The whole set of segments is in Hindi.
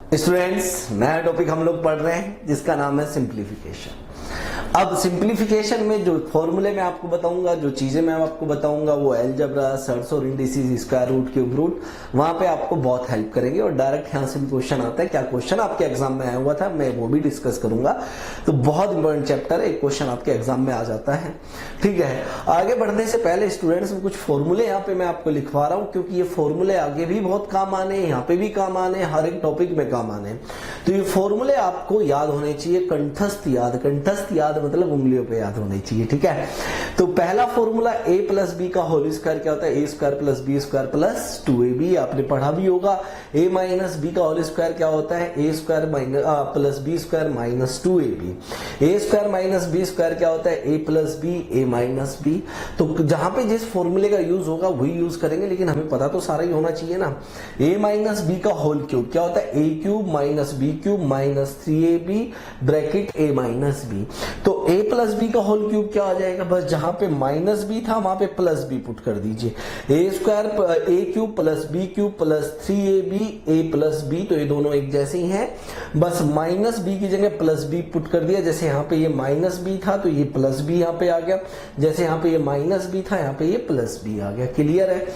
स्टूडेंट्स, नया टॉपिक हम लोग पढ़ रहे हैं जिसका नाम है सिंप्लीफिकेशन। अब सिंप्लीफिकेशन में जो फॉर्मूले मैं आपको बताऊंगा, जो चीजें मैं आपको बताऊंगा, वो अलजेब्रा, सर्ट्स और indices, square root, cube root, वहां पे आपको बहुत हेल्प करेंगे। और डायरेक्ट यहां से भी क्वेश्चन आता है। क्या क्वेश्चन आपके एग्जाम में आया हुआ था, मैं वो भी डिस्कस करूंगा। तो बहुत इंपॉर्टेंट चैप्टर है, एक क्वेश्चन आपके एग्जाम में आ जाता है। ठीक है, आगे बढ़ने से पहले स्टूडेंट्स कुछ फॉर्मूले यहाँ पे मैं आपको लिखवा रहा हूँ, क्योंकि ये फॉर्मूले आगे भी बहुत काम आने, यहाँ पे भी काम आने, हर एक टॉपिक में काम आने। तो ये फॉर्मूले आपको याद होने चाहिए, कंठस्थ याद मतलब उंगलियों पे याद होनी चाहिए। ठीक है, तो पहला फॉर्मूला a प्लस बी का होल स्क्वायर क्या होता है, a square plus B square plus 2ab। आपने पढ़ा भी होगा। a माइनस बी का होल स्क्वायर क्या होता है, a square plus B square minus 2ab। a square minus b square क्या होता है, a plus b a minus b. तो जहां पे जिस फॉर्मूले का यूज होगा वही यूज करेंगे, लेकिन हमें पता तो सारा ही होना चाहिए ना। a माइनस बी का होल क्यूब क्या होता है, a cube minus b cube minus 3ab bracket a minus b. तो a प्लस बी का होल क्यूब क्या आ जाएगा, बस जहां पे माइनस बी था वहां पे प्लस बी पुट कर दीजिए। a square a cube plus b cube plus 3ab a plus b, तो ये दोनों एक जैसे ही हैं, बस माइनस बी की जगह प्लस बी पुट कर दिया। जैसे यहाँ पे ये माइनस बी था तो ये प्लस बी यहाँ पे आ गया, जैसे यहाँ पे ये माइनस बी था यहाँ पे ये प्लस बी आ गया। क्लियर है।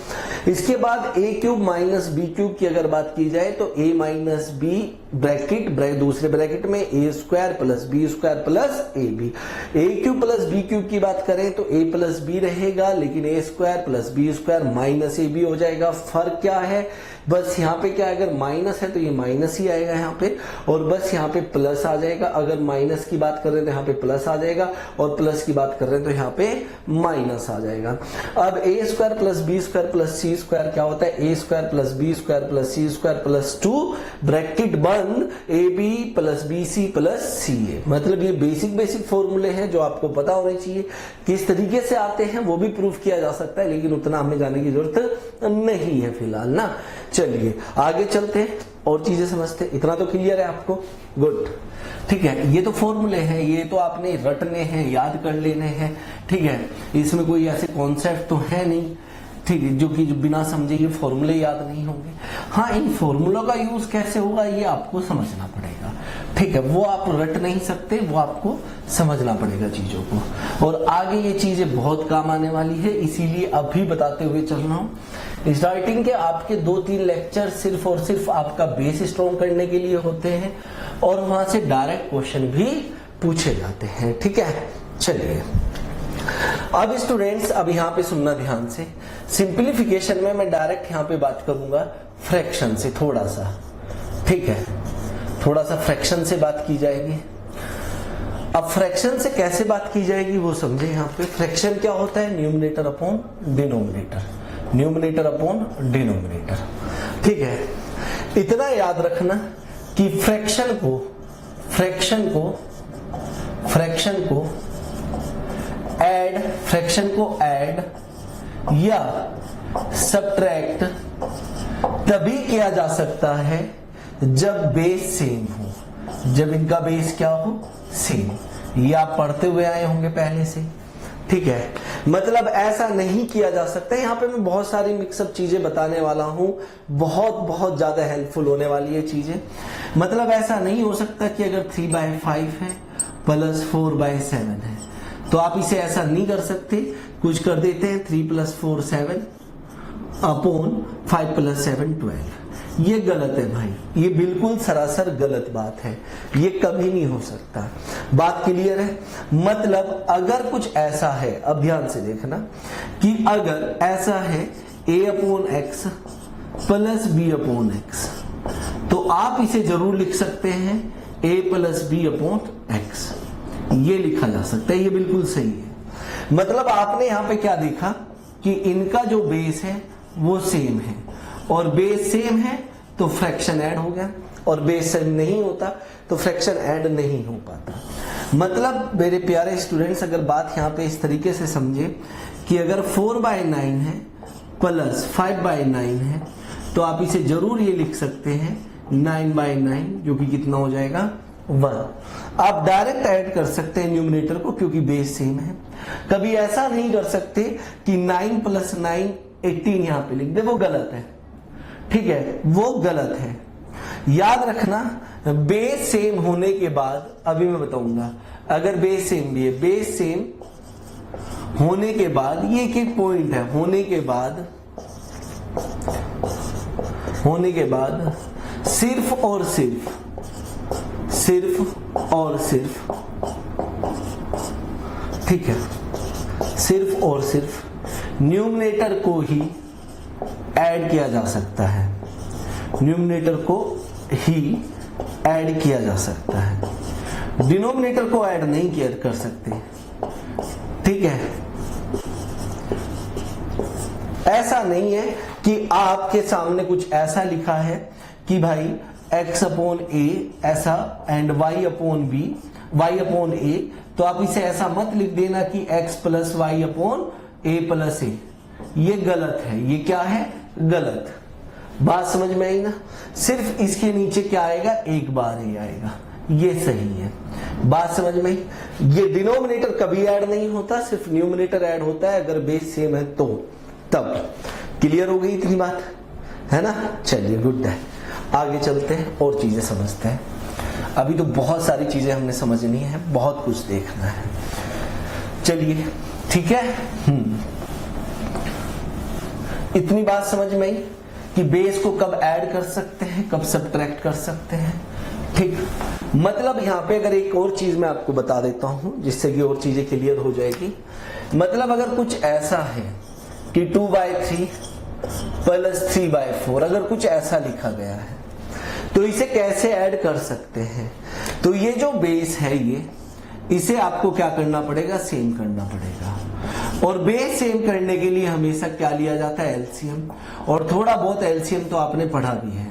इसके बाद a cube minus b cube की अगर बात की जाए तो a माइनस बी ब्रैकेट दूसरे ब्रैकेट में a square plus B square plus a b. A cube plus b cube की बात करें तो a प्लस बी रहेगा, लेकिन a square plus B square minus a b हो जाएगा। फर्क क्या है, बस यहाँ पे क्या है, अगर माइनस है तो ये माइनस ही आएगा यहाँ पे, और बस यहाँ पे प्लस आ जाएगा। अगर माइनस की बात कर रहे हैं तो यहाँ पे प्लस आ जाएगा, और प्लस की बात कर रहे हैं तो यहाँ पे माइनस आ जाएगा। अब a square plus B square plus C square क्या होता है, a square plus B square plus C square plus 2 bracket बंद A B plus B C plus C A. मतलब ये बेसिक फॉर्मूले हैं जो आपको पता होने चाहिए। किस तरीके से आते हैं वो भी प्रूफ किया जा सकता है, लेकिन उतना हमें जाने की जरूरत नहीं है फिलहाल ना। चलिए आगे चलते हैं और चीजें समझते हैं। इतना तो क्लियर है आपको, गुड। ठीक है, ये तो फॉर्मूले हैं, ये तो आपने रटने हैं, याद कर लेने हैं। ठीक है, इसमें कोई ऐसे कॉन्सेप्ट तो है नहीं, ठीक है, जो बिना समझे ये फॉर्मूले याद नहीं होंगे। हाँ, इन फॉर्मूलों का यूज कैसे होगा ये आपको समझना पड़ेगा। ठीक है, वो आप रट नहीं सकते, वो आपको समझना पड़ेगा चीजों को। और आगे ये चीजें बहुत काम आने वाली है, इसीलिए अभी बताते हुए चल रहा हूँ। स्टार्टिंग के आपके 2-3 लेक्चर सिर्फ और सिर्फ आपका बेस स्ट्रॉन्ग करने के लिए होते हैं, और वहां से डायरेक्ट क्वेश्चन भी पूछे जाते हैं। ठीक है, चलिए अब स्टूडेंट्स, अब यहाँ पे सुनना ध्यान से। सिंप्लीफिकेशन में मैं डायरेक्ट यहाँ पे बात करूंगा फ्रैक्शन से थोड़ा सा। ठीक है, थोड़ा सा फ्रैक्शन से बात की जाएगी। अब फ्रैक्शन से कैसे बात की जाएगी वो समझे। यहाँ पे फ्रैक्शन क्या होता है, numerator upon denominator, numerator upon denominator. ठीक है, इतना याद रखना कि फ्रैक्शन को ऐड या सब्ट्रैक्ट तभी किया जा सकता है जब बेस सेम हो, जब इनका बेस क्या हो, सेम। ये आप पढ़ते हुए आए होंगे पहले से। ठीक है, मतलब ऐसा नहीं किया जा सकता। यहाँ पे मैं बहुत सारी मिक्सअप चीजें बताने वाला हूं, बहुत ज्यादा हेल्पफुल होने वाली है चीजें। मतलब ऐसा नहीं हो सकता कि अगर 3/5 है प्लस 4/7 है तो आप इसे ऐसा नहीं कर सकते। कुछ कर देते हैं 3 + 4 7 अपॉन 5 + 7 12। ये गलत है भाई, ये बिल्कुल सरासर गलत बात है, ये कभी नहीं हो सकता। बात क्लियर है। मतलब अगर कुछ ऐसा है, अब ध्यान से देखना कि अगर ऐसा है a/x प्लस b/x, तो आप इसे जरूर लिख सकते हैं a + b/x। ये लिखा जा सकता है, ये बिल्कुल सही है। मतलब आपने यहां पे क्या देखा कि इनका जो बेस है वो सेम है, और बेस सेम है तो फ्रैक्शन ऐड हो गया, और बेस सेम नहीं होता तो फ्रैक्शन ऐड नहीं हो पाता। मतलब मेरे प्यारे स्टूडेंट्स, अगर बात यहां पे इस तरीके से समझे कि अगर 4/9 है प्लस 5/9 है तो आप इसे जरूर ये लिख सकते हैं 9/9, जो कि कितना हो जाएगा 1। आप डायरेक्ट ऐड कर सकते हैं न्यूमरेटर को, क्योंकि बेस सेम है। कभी ऐसा नहीं कर सकते कि 9 + 9 18 यहां पे लिख दे, वो गलत है। ठीक है, वो गलत है। याद रखना बेस सेम होने के बाद, अभी मैं बताऊंगा, अगर बेस सेम भी है, बेस सेम होने के बाद ये एक पॉइंट है, होने के बाद सिर्फ और सिर्फ ठीक है, सिर्फ और सिर्फ न्यूमरेटर को ही ऐड किया जा सकता है, न्यूमरेटर को ही ऐड किया जा सकता है, डिनोमिनेटर को ऐड नहीं किया कर सकते। ठीक है, ऐसा नहीं है कि आपके सामने कुछ ऐसा लिखा है कि भाई x अपॉन ए ऐसा and y upon b, y upon a, तो आप इसे ऐसा मत लिख देना कि x plus y upon a plus a, ये गलत है। ये क्या है? गलत। बात समझ में आई ना? सिर्फ इसके नीचे क्या आएगा? एक बार ही आएगा, ये सही है। बात समझ में आई? ये डिनोमिनेटर कभी ऐड नहीं होता, सिर्फ न्यूमरेटर ऐड होता है अगर बेस सेम है तो, तब। क्लियर हो गई इतनी बात, है ना? चलिए गुड है, आगे चलते हैं और चीजें समझते हैं। अभी तो बहुत सारी चीजें हमने समझनी है, बहुत कुछ देखना है। चलिए ठीक है, इतनी बात समझ में आई कि बेस को कब ऐड कर सकते हैं, कब सब्ट्रैक्ट कर सकते हैं। ठीक, मतलब यहां पे अगर एक और चीज मैं आपको बता देता हूं जिससे कि और चीजें क्लियर हो जाएगी। मतलब अगर कुछ ऐसा है कि 2/3 प्लस 3/4, अगर कुछ ऐसा लिखा गया है तो इसे कैसे ऐड कर सकते हैं? तो ये जो बेस है ये, इसे आपको क्या करना पड़ेगा? सेम करना पड़ेगा। और बेस सेम करने के लिए हमेशा क्या लिया जाता है? एलसीएम। और थोड़ा बहुत एलसीएम तो आपने पढ़ा भी है,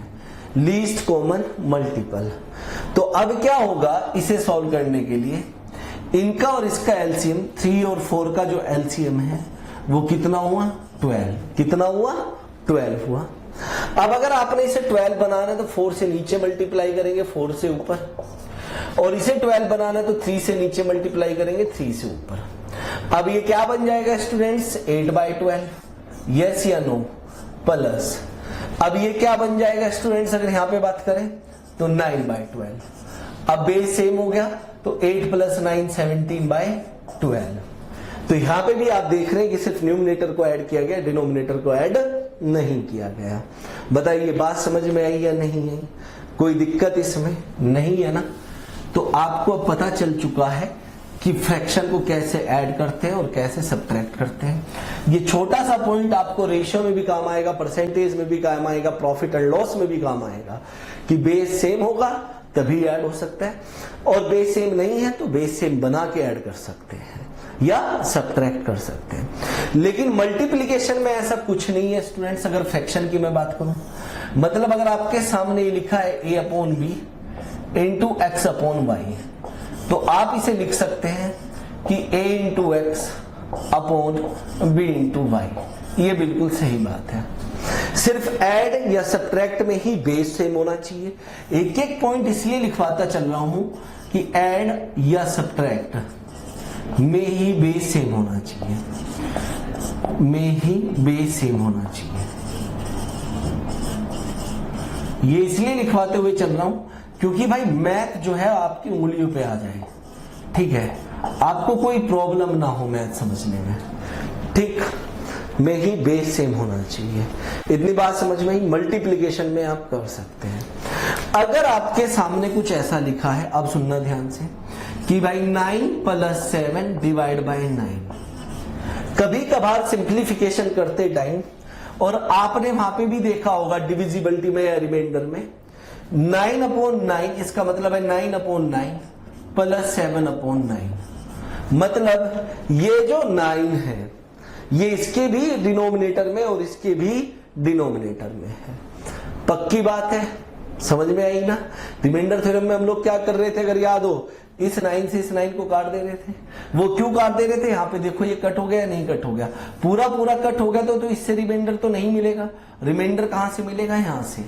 लीस्ट कॉमन मल्टीपल। तो अब क्या होगा इसे सॉल्व करने के लिए? इनका और इसका एलसीएम 3 और 4 का जो एलसीएम है वो कितना हुआ? 12। कितना हुआ? 12 हुआ। अब अगर आपने इसे 12 बनाना है तो 4 से नीचे मल्टीप्लाई करेंगे, 4 से ऊपर, और इसे 12 बनाना है तो 3 से नीचे मल्टीप्लाई करेंगे, 3 से ऊपर। अब ये क्या बन जाएगा स्टूडेंट्स? 8/12, यस या नो? प्लस अब ये क्या बन जाएगा स्टूडेंट्स अगर यहां पे बात करें तो 9/12। अब बेस सेम हो गया तो 8 + 9 17/12। तो यहां पे भी आप देख रहे हैं कि सिर्फ न्यूमरेटर को ऐड किया गया, डिनोमिनेटर को ऐड नहीं किया गया। बताइए बात समझ में आई या नहीं आई? कोई दिक्कत इसमें नहीं है ना? तो आपको अब पता चल चुका है कि फ्रैक्शन को कैसे ऐड करते हैं और कैसे सब्ट्रैक्ट करते हैं। ये छोटा सा पॉइंट आपको रेशियो में भी काम आएगा, परसेंटेज में भी काम आएगा, प्रॉफिट एंड लॉस में भी काम आएगा कि बेस सेम होगा तभी ऐड हो सकता है, और बेस सेम नहीं है तो बेस सेम बना के ऐड कर सकते हैं या सब्ट्रैक्ट कर सकते हैं। लेकिन मल्टीप्लिकेशन में ऐसा कुछ नहीं है स्टूडेंट्स। अगर फ्रैक्शन की मैं बात करूं, मतलब अगर आपके सामने ये लिखा है a/b into x upon Y, तो आप इसे लिख सकते हैं कि a into x upon b into y. ये बिल्कुल सही बात है। सिर्फ ऐड या सब्ट्रैक्ट में ही बेस सेम होना चाहिए। एक एक पॉइंट इसलिए लिखवाता चल रहा हूं कि ऐड या सब्ट्रैक्ट में ही बेस सेम होना चाहिए, में ही बेस सेम होना चाहिए। ये इसलिए लिखवाते हुए चल रहा हूं क्योंकि भाई मैथ जो है आपकी उंगलियों पे आ जाए, ठीक है, आपको कोई प्रॉब्लम ना हो मैथ समझने में। ठीक, में ही बेस सेम होना चाहिए। इतनी बात समझ में आई? मल्टीप्लिकेशन में आप कर सकते हैं। अगर आपके सामने कुछ ऐसा लिखा है, अब सुनना ध्यान से, कि भाई 9 + 7 डिवाइड बाय 9। कभी कभार सिंप्लीफिकेशन करते टाइम, और आपने वहां पे भी देखा होगा डिविजिबिलिटी में या रिमाइंडर में, 9/9, इसका मतलब है 9/9 + 7/9। मतलब ये जो 9 है ये इसके भी डिनोमिनेटर में और इसके भी डिनोमिनेटर में है। पक्की बात है, समझ में आई ना? रिमाइंडर थ्योरम में हम लोग क्या कर रहे थे अगर याद हो, इस 9 से इस 9 को काट दे रहे थे। वो क्यों काट दे रहे थे? यहाँ पे देखो ये कट हो गया, नहीं कट हो गया, पूरा पूरा कट हो गया तो इससे रिमाइंडर तो नहीं मिलेगा। रिमाइंडर कहां से मिलेगा? यहां से।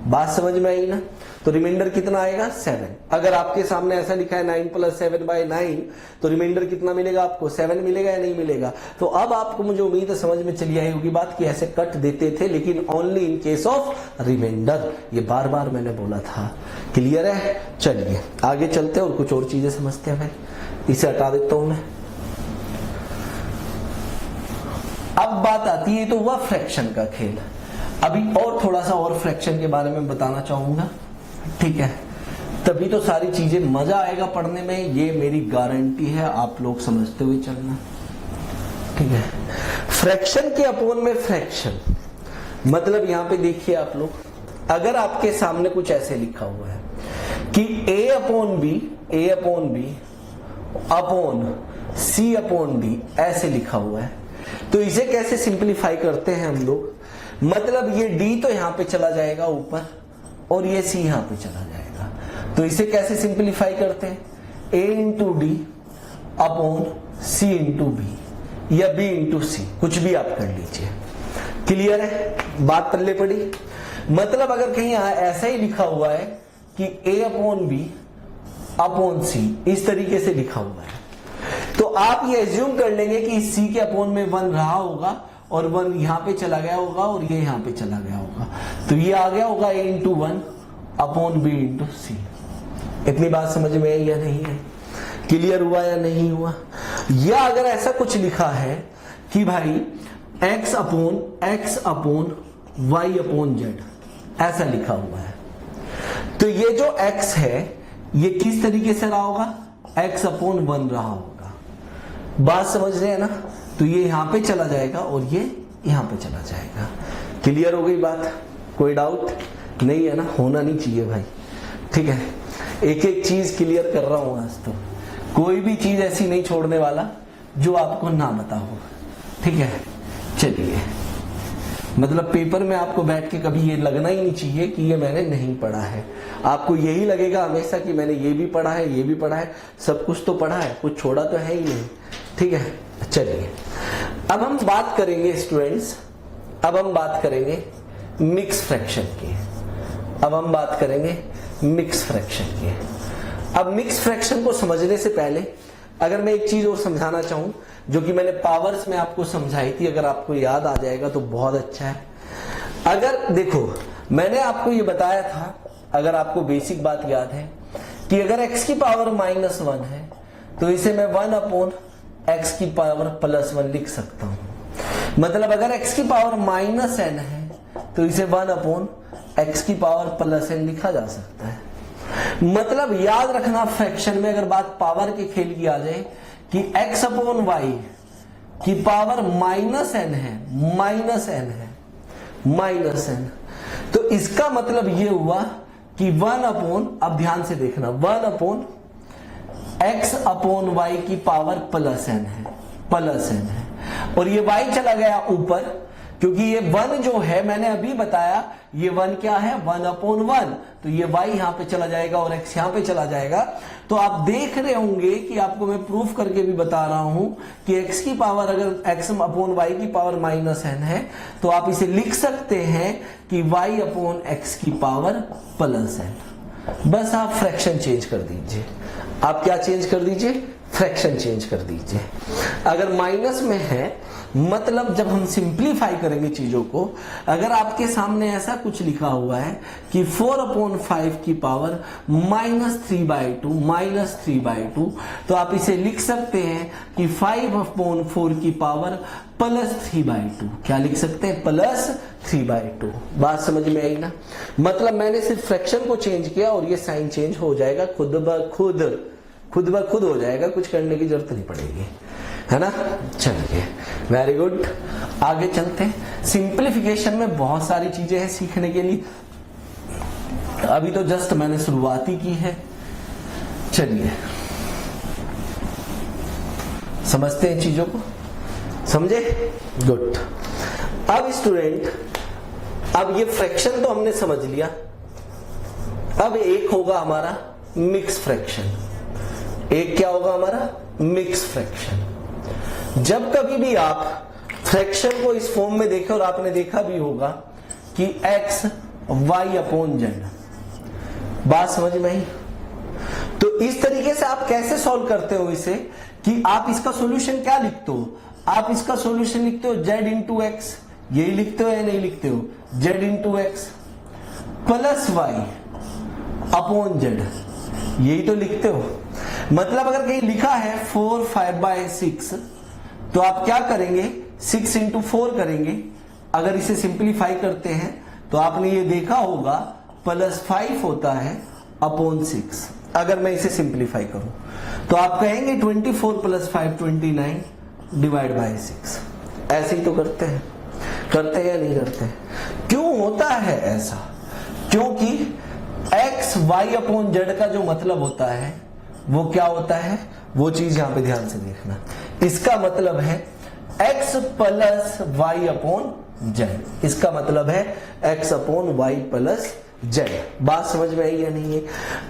बात समझ में आई ना? तो रिमाइंडर कितना आएगा 7। अगर आपके सामने ऐसा लिखा है 9 + 7/9 तो रिमाइंडर कितना मिलेगा आपको 7 मिलेगा या नहीं मिलेगा। तो अब आपको मुझे उम्मीद है समझ में चली आई होगी बात कि ऐसे कट देते थे लेकिन only in case of reminder. ये बार बार मैंने बोला था। क्लियर है। चलिए आगे चलते हैं और कुछ और चीजें समझते हैं। भाई इसे हटा देता हूं मैं। अब बात आती है तो वह फ्रैक्शन का खेल। अभी और थोड़ा सा और फ्रैक्शन के बारे में बताना चाहूंगा, ठीक है। तभी तो सारी चीजें मजा आएगा पढ़ने में, ये मेरी गारंटी है। आप लोग समझते हुए चलना, ठीक है। फ्रैक्शन के अपोन में फ्रैक्शन मतलब यहां पे देखिए आप लोग, अगर आपके सामने कुछ ऐसे लिखा हुआ है कि a/b अपॉन c/d ऐसे लिखा हुआ है, तो इसे कैसे सिंपलीफाई करते हैं हम लोग। मतलब ये d तो यहां पे चला जाएगा ऊपर और ये c यहां पे चला जाएगा, तो इसे कैसे सिंपलीफाई करते हैं a/d अपॉन c/b या b/c, कुछ भी आप कर लीजिए। क्लियर है, बात पल्ले पड़ी। मतलब अगर कहीं ऐसा ही लिखा हुआ है कि a/b अपॉन c, इस तरीके से लिखा हुआ है, तो आप ये एज्यूम कर लेंगे कि c के अपोन में 1 रहा होगा और 1 यहां पे चला गया होगा और ये यहां पे चला गया होगा, तो ये आ गया होगा a/1 अपॉन b/c। इतनी बात समझ में आई या नहीं है? क्लियर हुआ या नहीं हुआ? या अगर ऐसा कुछ लिखा है कि भाई x अपॉन y/z ऐसा लिखा हुआ है, तो ये जो x है ये किस तरीके से रहा होगा x/1 रहा होगा। बात समझ रहे हैं ना? तो ये यहां पे चला जाएगा और ये यहां पे चला जाएगा। क्लियर हो गई बात? कोई डाउट नहीं है ना? होना नहीं चाहिए भाई, ठीक है। एक एक चीज क्लियर कर रहा हूं आज, तो कोई भी चीज ऐसी नहीं छोड़ने वाला जो आपको ना पता हो, ठीक है। चलिए, मतलब पेपर में आपको बैठ के कभी ये लगना ही नहीं चाहिए कि ये मैंने नहीं पढ़ा है। आपको यही लगेगा हमेशा कि मैंने ये भी पढ़ा है, ये भी पढ़ा है, सब कुछ तो पढ़ा है, कुछ छोड़ा तो है ही नहीं, ठीक है। चलिए अब हम बात करेंगे स्टूडेंट्स, अब हम बात करेंगे मिक्स फ्रैक्शन की। अब हम बात करेंगे मिक्स फ्रैक्शन की। अब मिक्स फ्रैक्शन को समझने से पहले अगर मैं एक चीज और समझाना चाहूं, जो कि मैंने पावर्स में आपको समझाई थी, अगर आपको याद आ जाएगा तो बहुत अच्छा है। अगर देखो, मैंने आपको ये बताया था, अगर आपको बेसिक बात याद है, कि अगर x की पावर -1 है तो इसे मैं 1 अपॉन x की पावर +1 लिख सकता हूं। मतलब अगर x की पावर -n है तो इसे 1 अपॉन x की पावर +n लिखा जा सकता है। मतलब याद रखना, फ्रैक्शन में अगर बात पावर के खेल की आ जाए कि x/y की पावर -n है, -n, तो इसका मतलब ये हुआ कि 1 अपॉन, अब ध्यान से देखना, 1 अपॉन x/y की पावर +n है, और ये y चला गया ऊपर, क्योंकि ये 1 जो है मैंने अभी बताया, ये 1 क्या है 1/1, तो ये y यहां पे चला जाएगा और x यहां पे चला जाएगा। तो आप देख रहे होंगे कि आपको मैं प्रूफ करके भी बता रहा हूं कि x की पावर, अगर x/y की पावर -n है तो आप इसे लिख सकते हैं कि y/x की पावर +n। बस आप फ्रैक्शन चेंज कर दीजिए। आप क्या चेंज कर दीजिए? फ्रैक्शन चेंज कर दीजिए। अगर माइनस में है, मतलब जब हम सिंप्लीफाई करेंगे चीजों को, अगर आपके सामने ऐसा कुछ लिखा हुआ है कि 4/5 की पावर -3/2, तो आप इसे लिख सकते हैं कि 5/4 की पावर +3/2। क्या लिख सकते हैं? +3/2। बात समझ में आई ना? मतलब मैंने सिर्फ फ्रैक्शन को चेंज किया और ये साइन चेंज हो जाएगा, खुद ब खुद हो जाएगा, कुछ करने की जरूरत नहीं पड़ेगी, है ना। चलिए, वेरी गुड, आगे चलते हैं। सिंप्लीफिकेशन में बहुत सारी चीजें हैं सीखने के लिए, अभी तो जस्ट मैंने शुरुआत ही की है। चलिए समझते हैं चीजों को, समझे? गुड। अब स्टूडेंट, अब ये फ्रैक्शन तो हमने समझ लिया, अब एक होगा हमारा मिक्स फ्रैक्शन। एक क्या होगा हमारा? Mix fraction. जब कभी भी आप फ्रैक्शन को इस फॉर्म में देखें, और आपने देखा भी होगा कि x y/z, बात समझ में आई? तो इस तरीके से आप कैसे सॉल्व करते हो इसे, कि आप इसका सॉल्यूशन क्या लिखते हो, आप इसका सॉल्यूशन लिखते हो z इंटू एक्स, यही लिखते हो या नहीं लिखते हो, z into x plus y upon z, यही तो लिखते हो। मतलब अगर कहीं लिखा है 4 5/6 तो आप क्या करेंगे, 6 इंटू 4 करेंगे। अगर इसे सिंप्लीफाई करते हैं तो आपने ये देखा होगा प्लस 5 होता है अपॉन 6। अगर मैं इसे सिंप्लीफाई करूं तो आप कहेंगे 24 प्लस 5 29 डिवाइड बाय 6। ऐसे ही तो करते हैं या नहीं करते? क्यों होता है ऐसा? क्योंकि एक्स वाई अपॉन जेड का जो मतलब होता है वो क्या होता है, वो चीज यहां पे ध्यान से देखना। इसका मतलब है x plus y upon z, इसका मतलब है x upon y plus z. बात समझ में आई या नहीं है?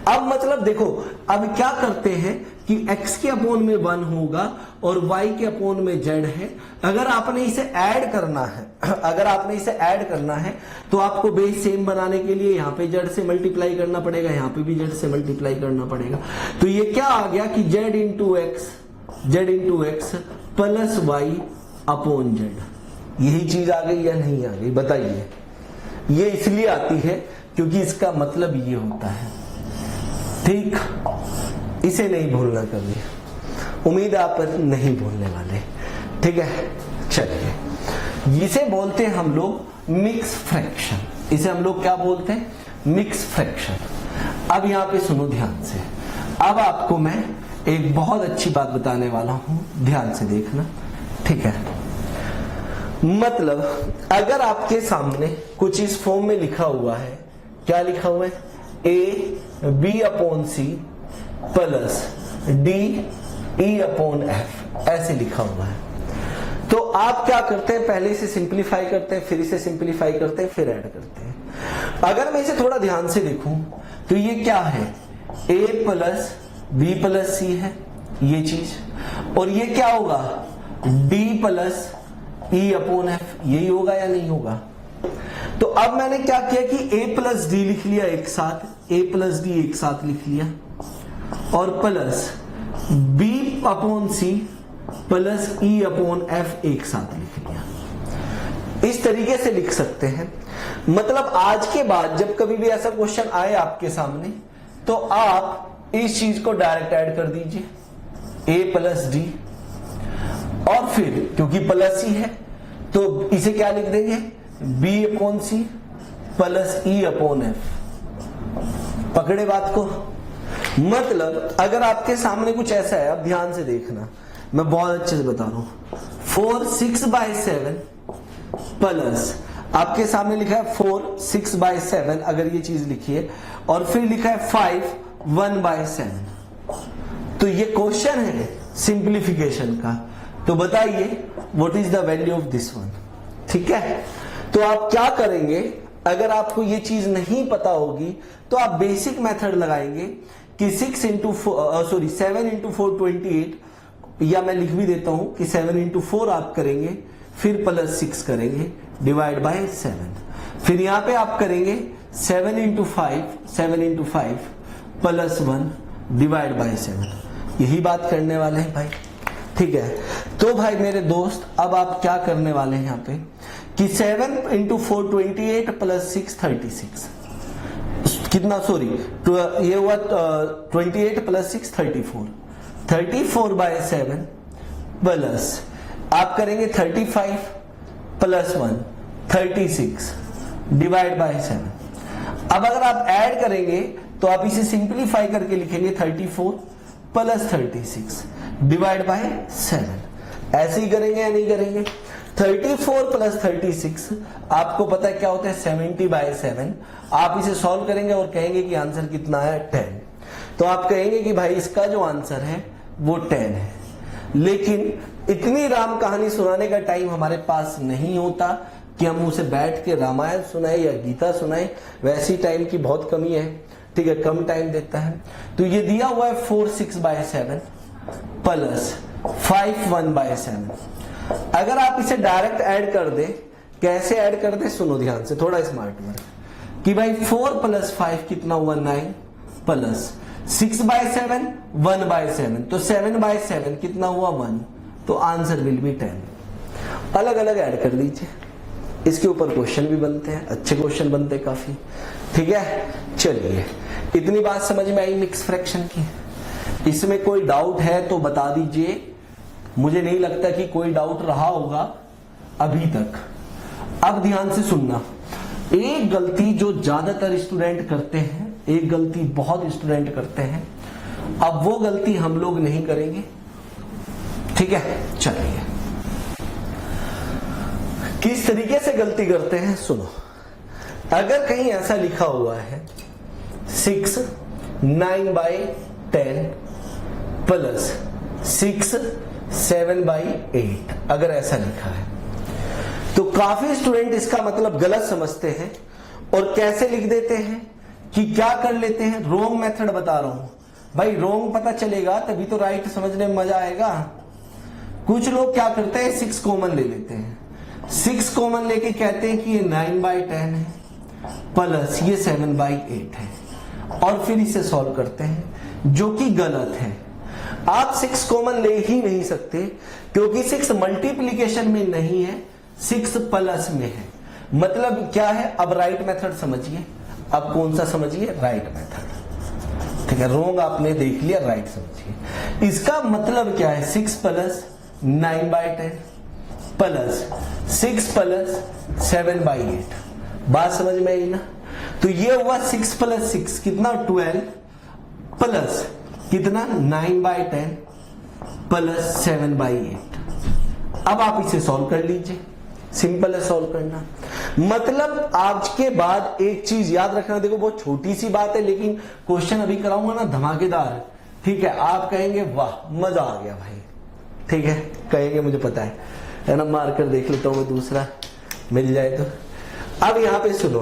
अब मतलब देखो, अब क्या करते हैं कि x के अपोन में 1 होगा और y के अपोन में z है। अगर आपने इसे ऐड करना है, तो आपको बेस सेम बनाने के लिए यहाँ पे z से मल्टीप्लाई करना पड़ेगा, यहाँ पे भी z से मल्टीप्लाई करना पड़ेगा। तो ये क्या आ गया कि z into x plus y upon z. यही चीज आ गई या नहीं आ गई, बताइए? ये इसलिए आती है क्योंकि इसका मतलब ये होता है। ठीक, इसे नहीं भूलना कभी, उम्मीद आप नहीं भूलने वाले। ठीक है, चलिए, इसे बोलते हैं हम लोग मिक्स फ्रैक्शन। इसे हम लोग क्या बोलते हैं? Mix fraction. अब यहां पे सुनो ध्यान से, अब आपको मैं एक बहुत अच्छी बात बताने वाला हूं, ध्यान से देखना। ठीक है, मतलब अगर आपके सामने कुछ इस फॉर्म में लिखा हुआ है, क्या लिखा हुआ है, a b upon c plus d e upon f, ऐसे लिखा हुआ है, तो आप क्या करते हैं, पहले इसे सिंप्लीफाई करते हैं, फिर इसे सिंप्लीफाई करते हैं, फिर ऐड करते हैं। अगर मैं इसे थोड़ा ध्यान से देखूं तो ये क्या है, ए प्लस बी प्लस सी है ये चीज, और ये क्या होगा, D plus e upon F, यही होगा या नहीं होगा? तो अब मैंने क्या किया कि a प्लस डी लिख लिया एक साथ, a प्लस डी एक साथ लिख लिया, और plus b upon c plus e upon f एक साथ लिख लिया। इस तरीके से लिख सकते हैं। मतलब आज के बाद जब कभी भी ऐसा क्वेश्चन आए आपके सामने, तो आप इस चीज को डायरेक्ट ऐड कर दीजिए, a प्लस डी, और फिर क्योंकि प्लस ही है तो इसे क्या लिख देंगे, b upon c plus e upon f. पकड़े बात को? मतलब अगर आपके सामने कुछ ऐसा है, अब ध्यान से देखना, मैं बहुत अच्छे से बता रहा हूं, 4 6/7 प्लस आपके सामने लिखा है 4 6/7, अगर ये चीज लिखी है, और फिर लिखा है 5 1/7। तो ये क्वेश्चन है सिंप्लीफिकेशन का, तो बताइए what is the value of this one. ठीक है, तो आप क्या करेंगे, अगर आपको ये चीज नहीं पता होगी तो आप बेसिक मेथड लगाएंगे कि 7 इंटू 4 28, या मैं लिख भी देता हूं कि 7 इंटू 4 आप करेंगे, फिर प्लस 6 करेंगे डिवाइड बाय 7, फिर यहां पे आप करेंगे 7 इंटू 5 प्लस 1 डिवाइड बाय 7। यही बात करने वाले हैं भाई। ठीक है, तो भाई मेरे दोस्त, अब आप क्या करने वाले हैं यहाँ पे कि 7 इंटू 4 28 प्लस 6 36, कितना, सॉरी ये हुआ 28 प्लस 6 34/7 प्लस आप करेंगे 35 प्लस 1 36 डिवाइड बाय 7। अब अगर आप ऐड करेंगे तो आप इसे सिंप्लीफाई करके लिखेंगे 34 प्लस 36 डिवाइड बाय 7। ऐसे ही करेंगे या नहीं करेंगे? 34 प्लस 36 आपको पता है क्या होता है, 70/7। आप इसे सॉल्व करेंगे और कहेंगे कि आंसर कितना है, 10। तो आप कहेंगे कि भाई इसका जो आंसर है वो 10 है। लेकिन इतनी राम कहानी सुनाने का टाइम हमारे पास नहीं होता कि हम उसे बैठ के रामायण सुनाए या गीता सुनाए, वैसी टाइम की बहुत कमी है। ठीक है, कम टाइम देता है। तो ये दिया हुआ है 4 6/7 प्लस 5 1/7। अगर आप इसे डायरेक्ट ऐड कर दे, कैसे ऐड कर दे, सुनो ध्यान से, थोड़ा स्मार्ट वर्क, कि भाई 4 प्लस 5 कितना हुआ, 9, प्लस 6/7 1/7, तो 7/7 कितना हुआ 1, तो आंसर विल बी 10। अलग अलग ऐड कर दीजिए, इसके ऊपर क्वेश्चन भी बनते हैं, अच्छे क्वेश्चन बनते हैं काफी। ठीक है, चलिए इतनी बात समझ में आई मिक्स फ्रैक्शन की। इसमें कोई डाउट है तो बता दीजिए, मुझे नहीं लगता कि कोई डाउट रहा होगा अभी तक। अब ध्यान से सुनना, एक गलती जो ज्यादातर स्टूडेंट करते हैं, एक गलती बहुत स्टूडेंट करते हैं, अब वो गलती हम लोग नहीं करेंगे। ठीक है, चलिए किस तरीके से गलती करते हैं सुनो। अगर कहीं ऐसा लिखा हुआ है 6 9/10 प्लस 6 7/8, अगर ऐसा लिखा है तो काफी स्टूडेंट इसका मतलब गलत समझते हैं और कैसे लिख देते हैं कि क्या कर लेते हैं, रोंग मेथड बता रहा हूं भाई। रोंग पता चलेगा तभी तो राइट समझने में मजा आएगा। कुछ लोग क्या करते हैं 6 कॉमन ले लेते हैं, 6 कॉमन लेके कहते हैं कि ये 9/10 है प्लस ये 7/8 है, और फिर इसे सॉल्व करते हैं, जो कि गलत है। आप 6 कॉमन ले ही नहीं सकते क्योंकि 6 मल्टीप्लीकेशन में नहीं है, 6 प्लस में है। मतलब क्या है, अब राइट मेथड समझिए। अब कौन सा समझिए, राइट मेथड। ठीक है, रोंग आपने देख लिया, राइट समझिए। इसका मतलब क्या है, 6 प्लस 9/10 प्लस 6 प्लस 7/8। बात समझ में आई ना। तो ये हुआ 6 प्लस 6 कितना 12 प्लस कितना 9/10 प्लस 7/8। अब आप इसे सॉल्व कर लीजिए, सिंपल है सॉल्व करना। मतलब आज के बाद एक चीज याद रखना, देखो बहुत छोटी सी बात है लेकिन क्वेश्चन अभी कराऊंगा ना धमाकेदार। ठीक है, आप कहेंगे वाह मजा आ गया भाई। ठीक है, कहेंगे मुझे पता है ना, मार कर देख लेता हूं मैं दूसरा मिल जाए तो। अब यहां पे सुनो,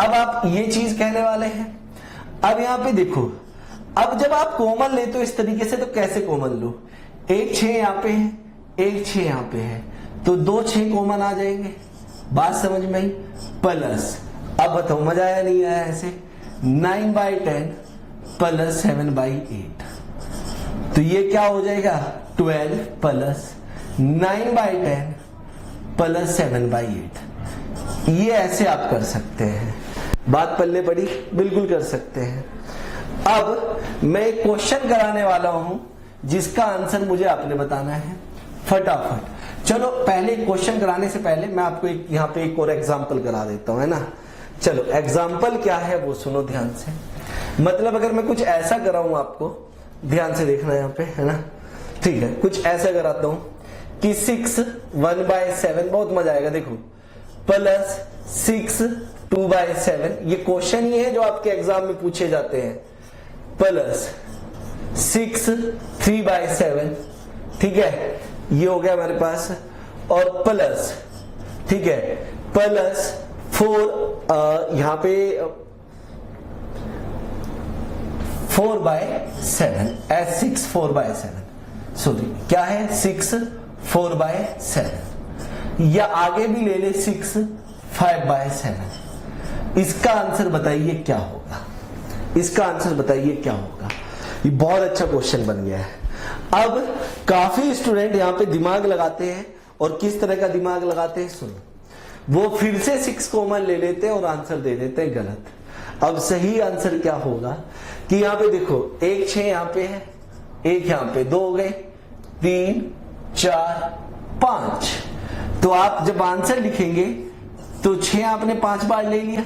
अब आप ये चीज कहने वाले हैं। अब यहां पे देखो, अब जब आप कॉमन लेते हो इस तरीके से तो कैसे कॉमन लो, एक 6 यहां पे है, एक 6 यहां पे है, तो 2 6 कॉमन आ जाएंगे। बात समझ में आई। प्लस अब बताओ मजा आया नहीं आया ऐसे, 9/10 प्लस 7/8, तो ये क्या हो जाएगा 12 प्लस 9/10 प्लस 7/8। ये ऐसे आप कर सकते हैं। बात पल्ले पड़ी, बिल्कुल कर सकते हैं। अब मैं एक क्वेश्चन कराने वाला हूं जिसका आंसर मुझे आपने बताना है फटाफट। चलो पहले क्वेश्चन कराने से पहले मैं आपको यहां पे एक और एग्जांपल करा देता हूं, है ना। चलो एग्जांपल क्या है वो सुनो ध्यान से। मतलब अगर मैं कुछ ऐसा कराऊं आपको, ध्यान से देखना यहां पे, है ना। ठीक है, कुछ ऐसा कराता हूं कि 6 1/7, बहुत मजा आएगा। देखो प्लस 6 2/7, ये क्वेश्चन ही है जो आपके एग्जाम में पूछे जाते हैं। प्लस 6 3/7, ठीक है, ये हो गया हमारे पास। और प्लस, ठीक है, प्लस 4 यहां पे 4/7, S6 4/7, सॉरी क्या है 6 4/7, या आगे भी ले ले 6 5/7। इसका आंसर बताइए क्या होगा, इसका आंसर बताइए क्या होगा। ये बहुत अच्छा क्वेश्चन बन गया है। अब काफी स्टूडेंट यहां पे दिमाग लगाते हैं, और किस तरह का दिमाग लगाते हैं सुनो, वो फिर से 6 कॉमन ले लेते हैं और आंसर दे देते हैं गलत। अब सही आंसर क्या होगा कि यहां पे देखो एक 6 यहां पे है, एक यहां पे, 2 हो गए, 3 4 5। तो आप जब आंसर लिखेंगे तो 6 आपने 5 बार ले लिया।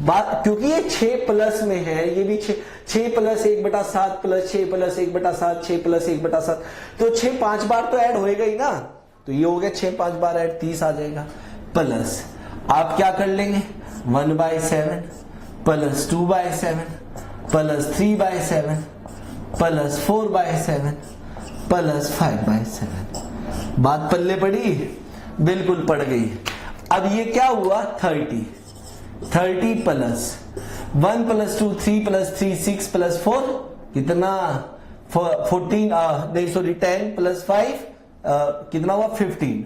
बात क्योंकि ये 6 प्लस में है, ये भी 6 प्लस 1/7 प्लस 6 प्लस 1/7 6 प्लस 1/7, तो 6 5 बार तो ऐड होएगा ही ना। तो ये हो गया 6 5 बार ऐड, 30 आ जाएगा। प्लस आप क्या कर लेंगे 1/7 प्लस 2/7 प्लस 3/7 प्लस 4/7 प्लस 5/7। बात पल्ले पड़ी, बिल्कुल पड़ गई। अब ये क्या हुआ 30 प्लस 1 प्लस 2 3 प्लस 3 6 प्लस 4 कितना 14 नहीं सॉरी 10 प्लस 5 कितना हुआ 15।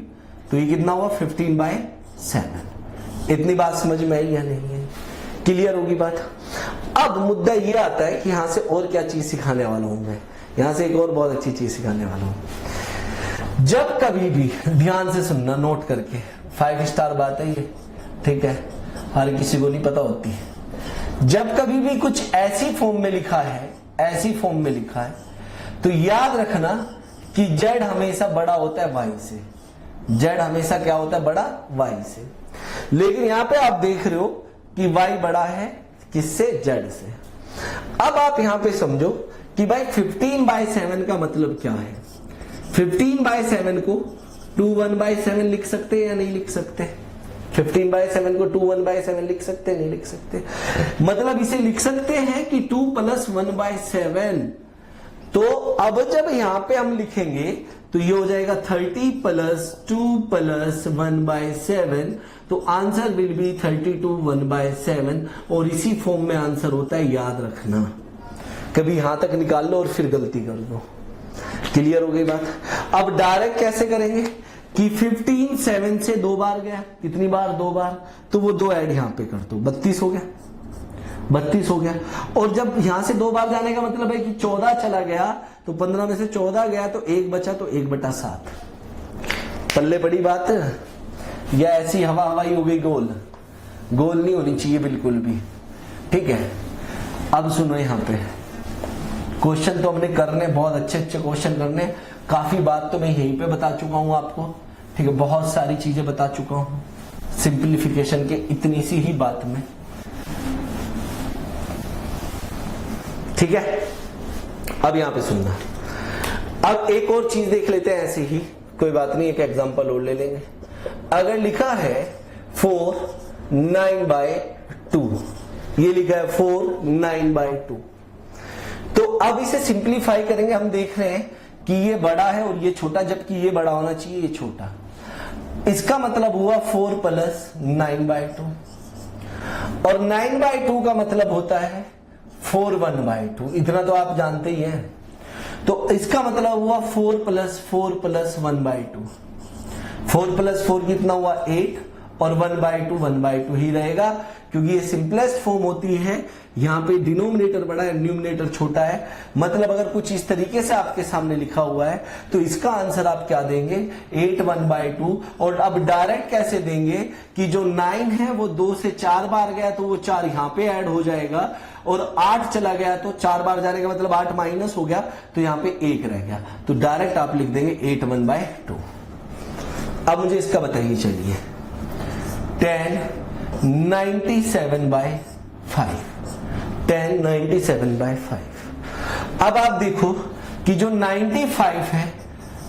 तो ये कितना हुआ 15/7। इतनी बात समझ में आई या नहीं है? क्लियर होगी बात। अब मुद्दा ये आता है कि यहां से और क्या चीज सिखाने वाला हूं मैं, यहां से एक और बहुत अच्छी चीज सिखाने वाला हूं। जब कभी भी ध्यान से सुनना, नोट करके, 5 स्टार बात है ये, ठीक है, हर किसी को नहीं पता होती है। जब कभी भी कुछ ऐसी फॉर्म में लिखा है, ऐसी फॉर्म में लिखा है, तो याद रखना कि z हमेशा बड़ा होता है y से, z हमेशा क्या होता है, बड़ा y से। लेकिन यहां पे आप देख रहे हो कि y बड़ा है किससे, z से। अब आप यहां पे समझो कि भाई 15/7 का मतलब क्या है। 15/7 को 2/1/7 लिख सकते हैं या नहीं लिख सकते? 15/7 को 2/1/7 लिख सकते हैं, नहीं लिख सकते? मतलब इसे लिख सकते हैं कि 2 + 1/7। तो अब जब यहां पे हम लिखेंगे तो ये हो जाएगा 30 + 2 + 1/7, तो आंसर विल बी 32 1/7। और इसी फॉर्म में आंसर होता है, याद रखना। कभी यहां तक निकाल लो और फिर गलती कर दो। क्लियर हो गई बात। अब डायरेक्ट कैसे करेंगे कि 15 7 से 2 बार गया, कितनी बार, 2 बार, तो वो 2 ऐड यहां पे कर दो, 32 हो गया, 32 हो गया। और जब यहां से 2 बार जाने का मतलब है कि 14 चला गया, तो 15 में से 14 गया तो 1 बचा, तो 1/7। पल्ले पड़ी बात, या ऐसी हवा हवाई हो गई, गोल गोल नहीं होनी चाहिए बिल्कुल भी, ठीक है। अब सुनो, यहां पे क्वेश्चन तो हमने करने, बहुत अच्छे अच्छे क्वेश्चन करने, काफी बात तो मैं यहीं पे बता चुका हूं आपको, ठीक है, बहुत सारी चीजें बता चुका हूं सिंप्लीफिकेशन के इतनी सी ही बात में, ठीक है। अब यहां पे सुनना। अब एक और चीज देख लेते हैं ऐसे ही, कोई बात नहीं, एक एग्जांपल और ले लेंगे। अगर लिखा है 4 9/2, ये लिखा है 4 9/2, तो अब इसे सिंप्लीफाई करेंगे। हम देख रहे हैं कि ये बड़ा है और ये छोटा, जबकि ये बड़ा होना चाहिए, ये छोटा। इसका मतलब हुआ 4 + 9/2, और 9/2 का मतलब होता है 4 1/2, इतना तो आप जानते ही हैं। तो इसका मतलब हुआ 4 + 4 + 1/2। 4 + 4 कितना हुआ, 8, और 1/2 1/2 ही रहेगा, क्योंकि ये सिंपलेस्ट फॉर्म होती है। यहां पे डिनोमिनेटर बड़ा है, न्यूमरेटर छोटा है। मतलब अगर कुछ इस तरीके से आपके सामने लिखा हुआ है तो इसका आंसर आप क्या देंगे, 8 1/2। और अब डायरेक्ट कैसे देंगे कि जो 9 है वो 2 से 4 बार गया, तो वो 4 यहां पे ऐड हो जाएगा, और 8 चला गया तो 4 बार जाने का मतलब 8 माइनस हो गया, तो यहां पे 1 रह गया, तो डायरेक्ट आप लिख देंगे 8 1/2। अब मुझे इसका बताइए, चलिए, 10 97/5, 10 97/5। अब आप देखो कि जो 95 है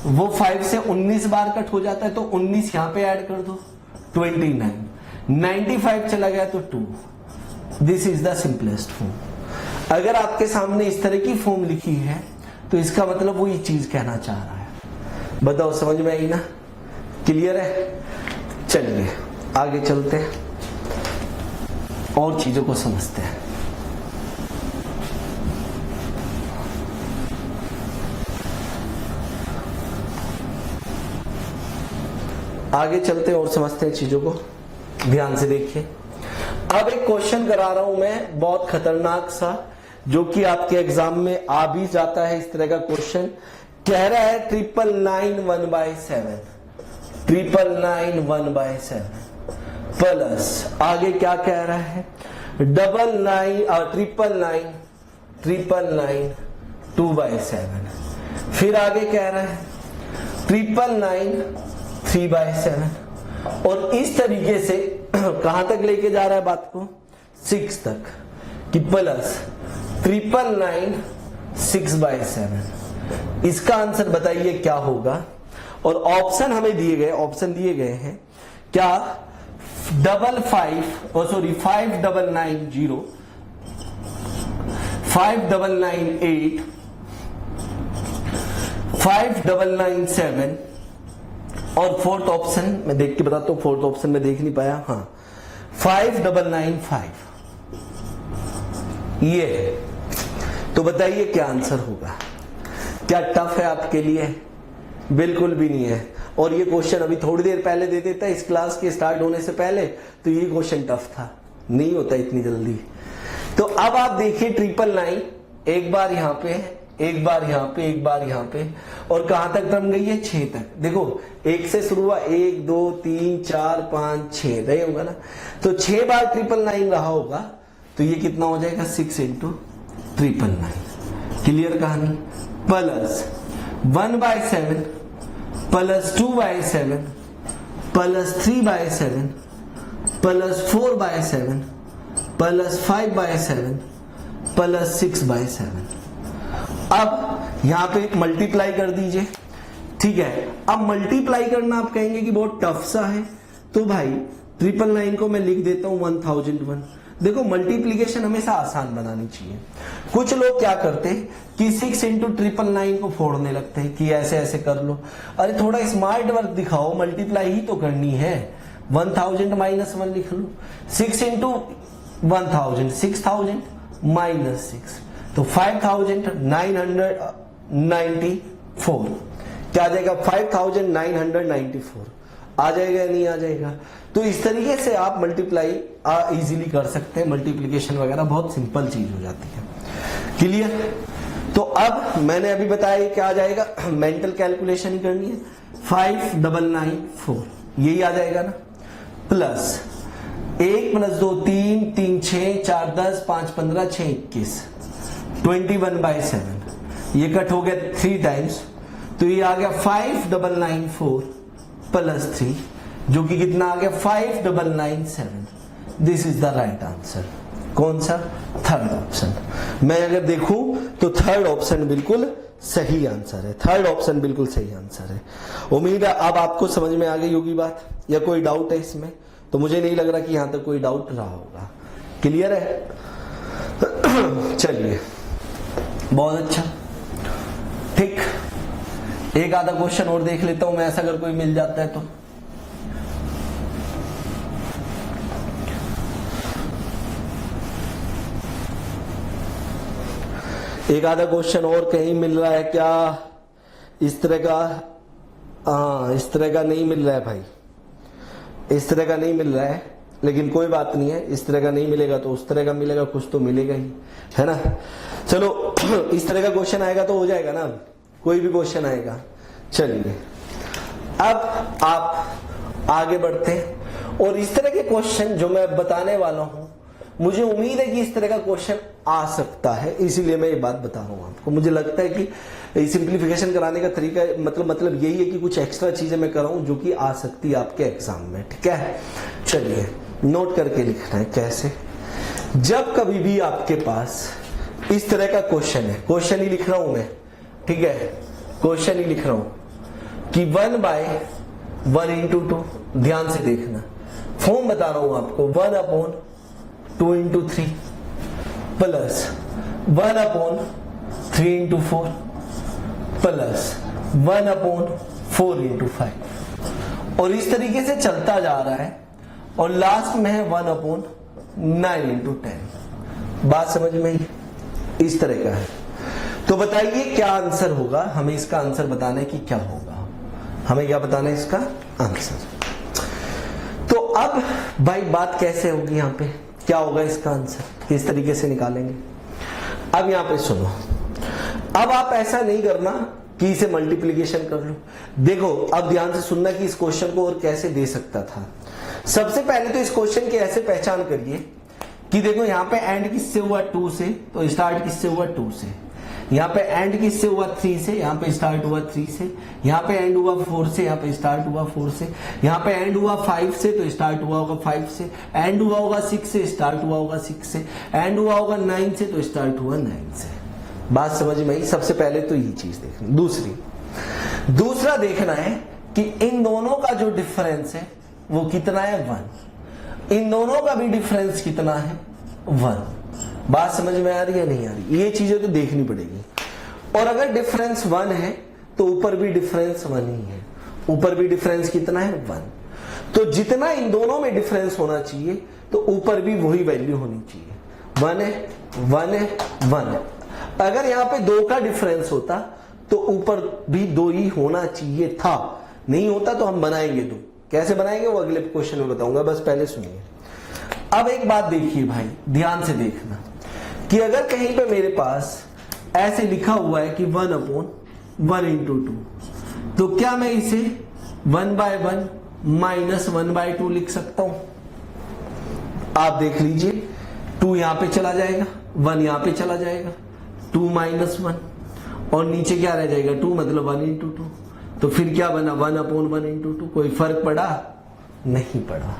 वो 5 से 19 बार कट हो जाता है, तो 19 यहां पे ऐड कर दो, 29। 95 चला गया तो 2। This is the simplest form. अगर आपके सामने इस तरह की फॉर्म लिखी है तो इसका मतलब वो ये चीज कहना चाह रहा है। बताओ, समझ में आई ना? क्लियर है? चलिए आगे चलते हैं और चीजों को समझते हैं। आगे चलते हैं और समझते हैं चीजों को, ध्यान से देखिए। अब एक क्वेश्चन करा रहा हूं मैं, बहुत खतरनाक सा, जो कि आपके एग्जाम में आ भी जाता है। इस तरह का क्वेश्चन कह रहा है 999 1/7, 999 1/7 प्लस, आगे क्या कह रहा है, 999 2/7, फिर आगे कह रहा है 999 3/7, और इस तरीके से कहां तक लेके जा रहा है बात को, 6 तक, कि प्लस 999 6/7। इसका आंसर बताइए क्या होगा। और ऑप्शन हमें दिए गए, ऑप्शन दिए गए हैं क्या, 599 0, 5998, 5997, और फोर्थ ऑप्शन मैं देख के बताता हूं, फोर्थ ऑप्शन में देख नहीं पाया, हाँ 5995, ये है। तो बताइए क्या आंसर होगा। क्या टफ है आपके लिए? बिल्कुल भी नहीं है। और ये क्वेश्चन अभी थोड़ी देर पहले दे देता इस क्लास के स्टार्ट होने से पहले, तो ये क्वेश्चन टफ था, नहीं होता इतनी जल्दी। तो अब आप देखिए 999 एक बार यहाँ पे, एक बार यहाँ पे, एक बार यहाँ पे, और कहां तक टर्म गई है 6 तक। देखो 1 से शुरू हुआ, 1 2 3 4 5 6 रहे होगा ना, तो 6 बार 999 रहा होगा, तो ये कितना हो जाएगा 6 इंटू 999। क्लियर कहानी। Plus 1/7 plus 2/7 plus 3/7 plus 4/7 plus 5/7 plus 6/7। अब यहां पे मल्टीप्लाई कर दीजिए, ठीक है। अब मल्टीप्लाई करना आप कहेंगे कि बहुत टफ सा है, तो भाई 999 को मैं लिख देता हूं 1001। देखो मल्टीप्लीकेशन हमेशा आसान बनानी चाहिए। कुछ लोग क्या करते हैं कि 6 इंटू 999 को फोड़ने लगते हैं कि ऐसे ऐसे कर लो। अरे थोड़ा स्मार्ट वर्क दिखाओ, मल्टीप्लाई ही तो करनी है। 1000 माइनस 1 लिख लो। 6 इंटू 1000 6000 माइनस 6, तो 5994 क्या आ जाएगा 5994 आ जाएगा या नहीं आ जाएगा। तो इस तरीके से आप मल्टीप्लाई इजीली कर सकते हैं। मल्टीप्लिकेशन वगैरह बहुत सिंपल चीज हो जाती है। क्लियर। तो अब मैंने अभी बताया क्या आ जाएगा, मेंटल कैलकुलेशन ही करनी है। 5994 यही आ जाएगा ना, प्लस 1 + 2 3 3 6 4 10 5 15 6 21 21/7, ये कट हो गया 3 टाइम्स, तो ये आ गया 5994 प्लस 3, जो कि कितना आ गया 5997। This is the right answer. कौन सा? Third option. मैं अगर देखूं तो थर्ड ऑप्शन बिल्कुल सही आंसर है। थर्ड ऑप्शन बिल्कुल सही आंसर है। उम्मीद है अब आपको समझ में आ गई होगी बात, या कोई डाउट है इसमें? तो मुझे नहीं लग रहा कि यहां तक कोई डाउट रहा होगा। क्लियर है? चलिए बहुत अच्छा, ठीक। एक आधा क्वेश्चन और देख लेता हूं मैं, ऐसा अगर कोई मिल जाता है तो। एक आधा क्वेश्चन और कहीं मिल रहा है क्या इस तरह का? हाँ, इस तरह का नहीं मिल रहा है भाई, इस तरह का नहीं मिल रहा है, लेकिन कोई बात नहीं है। इस तरह का नहीं मिलेगा तो उस तरह का मिलेगा, कुछ तो मिलेगा ही, है ना। चलो इस तरह का क्वेश्चन आएगा तो हो जाएगा ना, कोई भी क्वेश्चन आएगा। चलिए अब आप आगे बढ़ते हैं, और इस तरह के क्वेश्चन जो मैं बताने वाला हूं, मुझे उम्मीद है कि इस तरह का क्वेश्चन आ सकता है, इसीलिए मैं ये बात बता रहा हूं आपको। मुझे लगता है कि सिंप्लीफिकेशन कराने का तरीका मतलब यही है कि कुछ एक्स्ट्रा चीजें मैं कराऊं जो कि आ सकती है आपके एग्जाम में, ठीक है। चलिए नोट करके लिखना है कैसे। जब कभी भी आपके पास इस तरह का क्वेश्चन है, क्वेश्चन ही लिख रहा हूं मैं, ठीक है, क्वेश्चन ही लिख रहा हूं कि 1/1 इंटू 2, ध्यान से देखना, फॉर्म बता रहा हूं आपको, 1/2 into 3 plus 1/3 into 4 plus 1/4 into 5, और इस तरीके से चलता जा रहा है, और लास्ट में है 1/9 इंटू 10। बात समझ में आई? इस तरह का है। तो बताइए क्या आंसर होगा। हमें इसका आंसर बताना है कि क्या होगा, हमें क्या बताना है इसका आंसर। तो अब भाई बात कैसे होगी, यहां पे क्या होगा इसका आंसर, किस तरीके से निकालेंगे। अब यहां पे सुनो, अब आप ऐसा नहीं करना कि इसे मल्टीप्लीकेशन कर लो। देखो अब ध्यान से सुनना कि इस क्वेश्चन को और कैसे दे सकता था। सबसे पहले तो इस क्वेश्चन की ऐसे पहचान करिए कि देखो यहां पे एंड किससे हुआ 2 से, तो स्टार्ट किससे हुआ 2 से, यहाँ पे एंड किससे हुआ 3 से, यहाँ पे स्टार्ट हुआ 3 से, यहाँ पे एंड हुआ 4 से, यहाँ पे स्टार्ट हुआ 4 से, यहाँ पे एंड हुआ 5 से, तो स्टार्ट हुआ होगा 5 से, एंड हुआ होगा 6 से, स्टार्ट हुआ होगा 6 से, एंड हुआ होगा 9 से, तो स्टार्ट हुआ 9 से। बात समझ में आई? सबसे पहले तो ये चीज देखनी। दूसरा देखना है कि इन दोनों का जो डिफरेंस है वो कितना है, 1। इन दोनों का भी डिफरेंस कितना है, 1। बात समझ में आ रही है नहीं आ रही? ये चीजें तो देखनी पड़ेगी। और अगर डिफरेंस 1 है तो ऊपर भी डिफरेंस 1 ही है। ऊपर भी डिफरेंस कितना है, 1। तो जितना इन दोनों में डिफरेंस होना चाहिए तो ऊपर भी वही वैल्यू होनी चाहिए। 1 है 1 है 1 है। अगर यहां पे 2 का डिफरेंस होता तो ऊपर भी 2 ही होना चाहिए था। नहीं होता तो हम बनाएंगे 2। कैसे बनाएंगे वो अगले क्वेश्चन में बताऊंगा, बस पहले सुनिए। अब एक बात देखिए भाई, ध्यान से देखना कि अगर कहीं पे मेरे पास ऐसे लिखा हुआ है कि 1/1 into 2, तो क्या मैं इसे 1/1 माइनस 1/2 लिख सकता हूं? आप देख लीजिए, 2 यहां पे चला जाएगा, 1 यहां पे चला जाएगा, 2 माइनस 1, और नीचे क्या रह जाएगा 2, मतलब 1 into 2। तो फिर क्या बना 1/1 into 2। कोई फर्क पड़ा? नहीं पड़ा।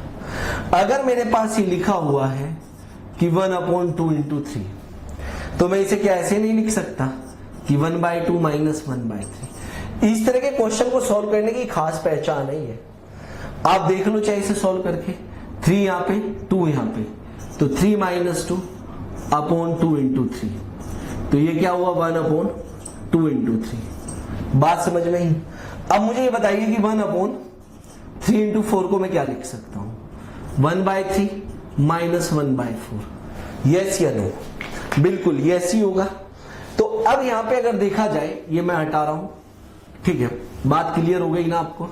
अगर मेरे पास ये लिखा हुआ है कि 1/2 into 3, तो मैं इसे क्या ऐसे नहीं लिख सकता कि 1/2 माइनस 1/3। इस तरह के क्वेश्चन को सॉल्व करने की खास पहचान नहीं है, आप देख लो चाहे इसे सॉल्व करके। 3 यहां पे, 2 यहां पे, तो 3 माइनस 2/2 into 3, तो ये क्या हुआ 1/2 into 3। बात समझ में ही? अब मुझे ये बताइए कि 1/3 into 4 को मैं क्या लिख सकता हूं? 1/3 माइनस 1/4। यस या नो? बिल्कुल यस ही होगा। तो अब यहां पे अगर देखा जाए, ये मैं हटा रहा हूं, ठीक है, बात क्लियर हो गई ना आपको?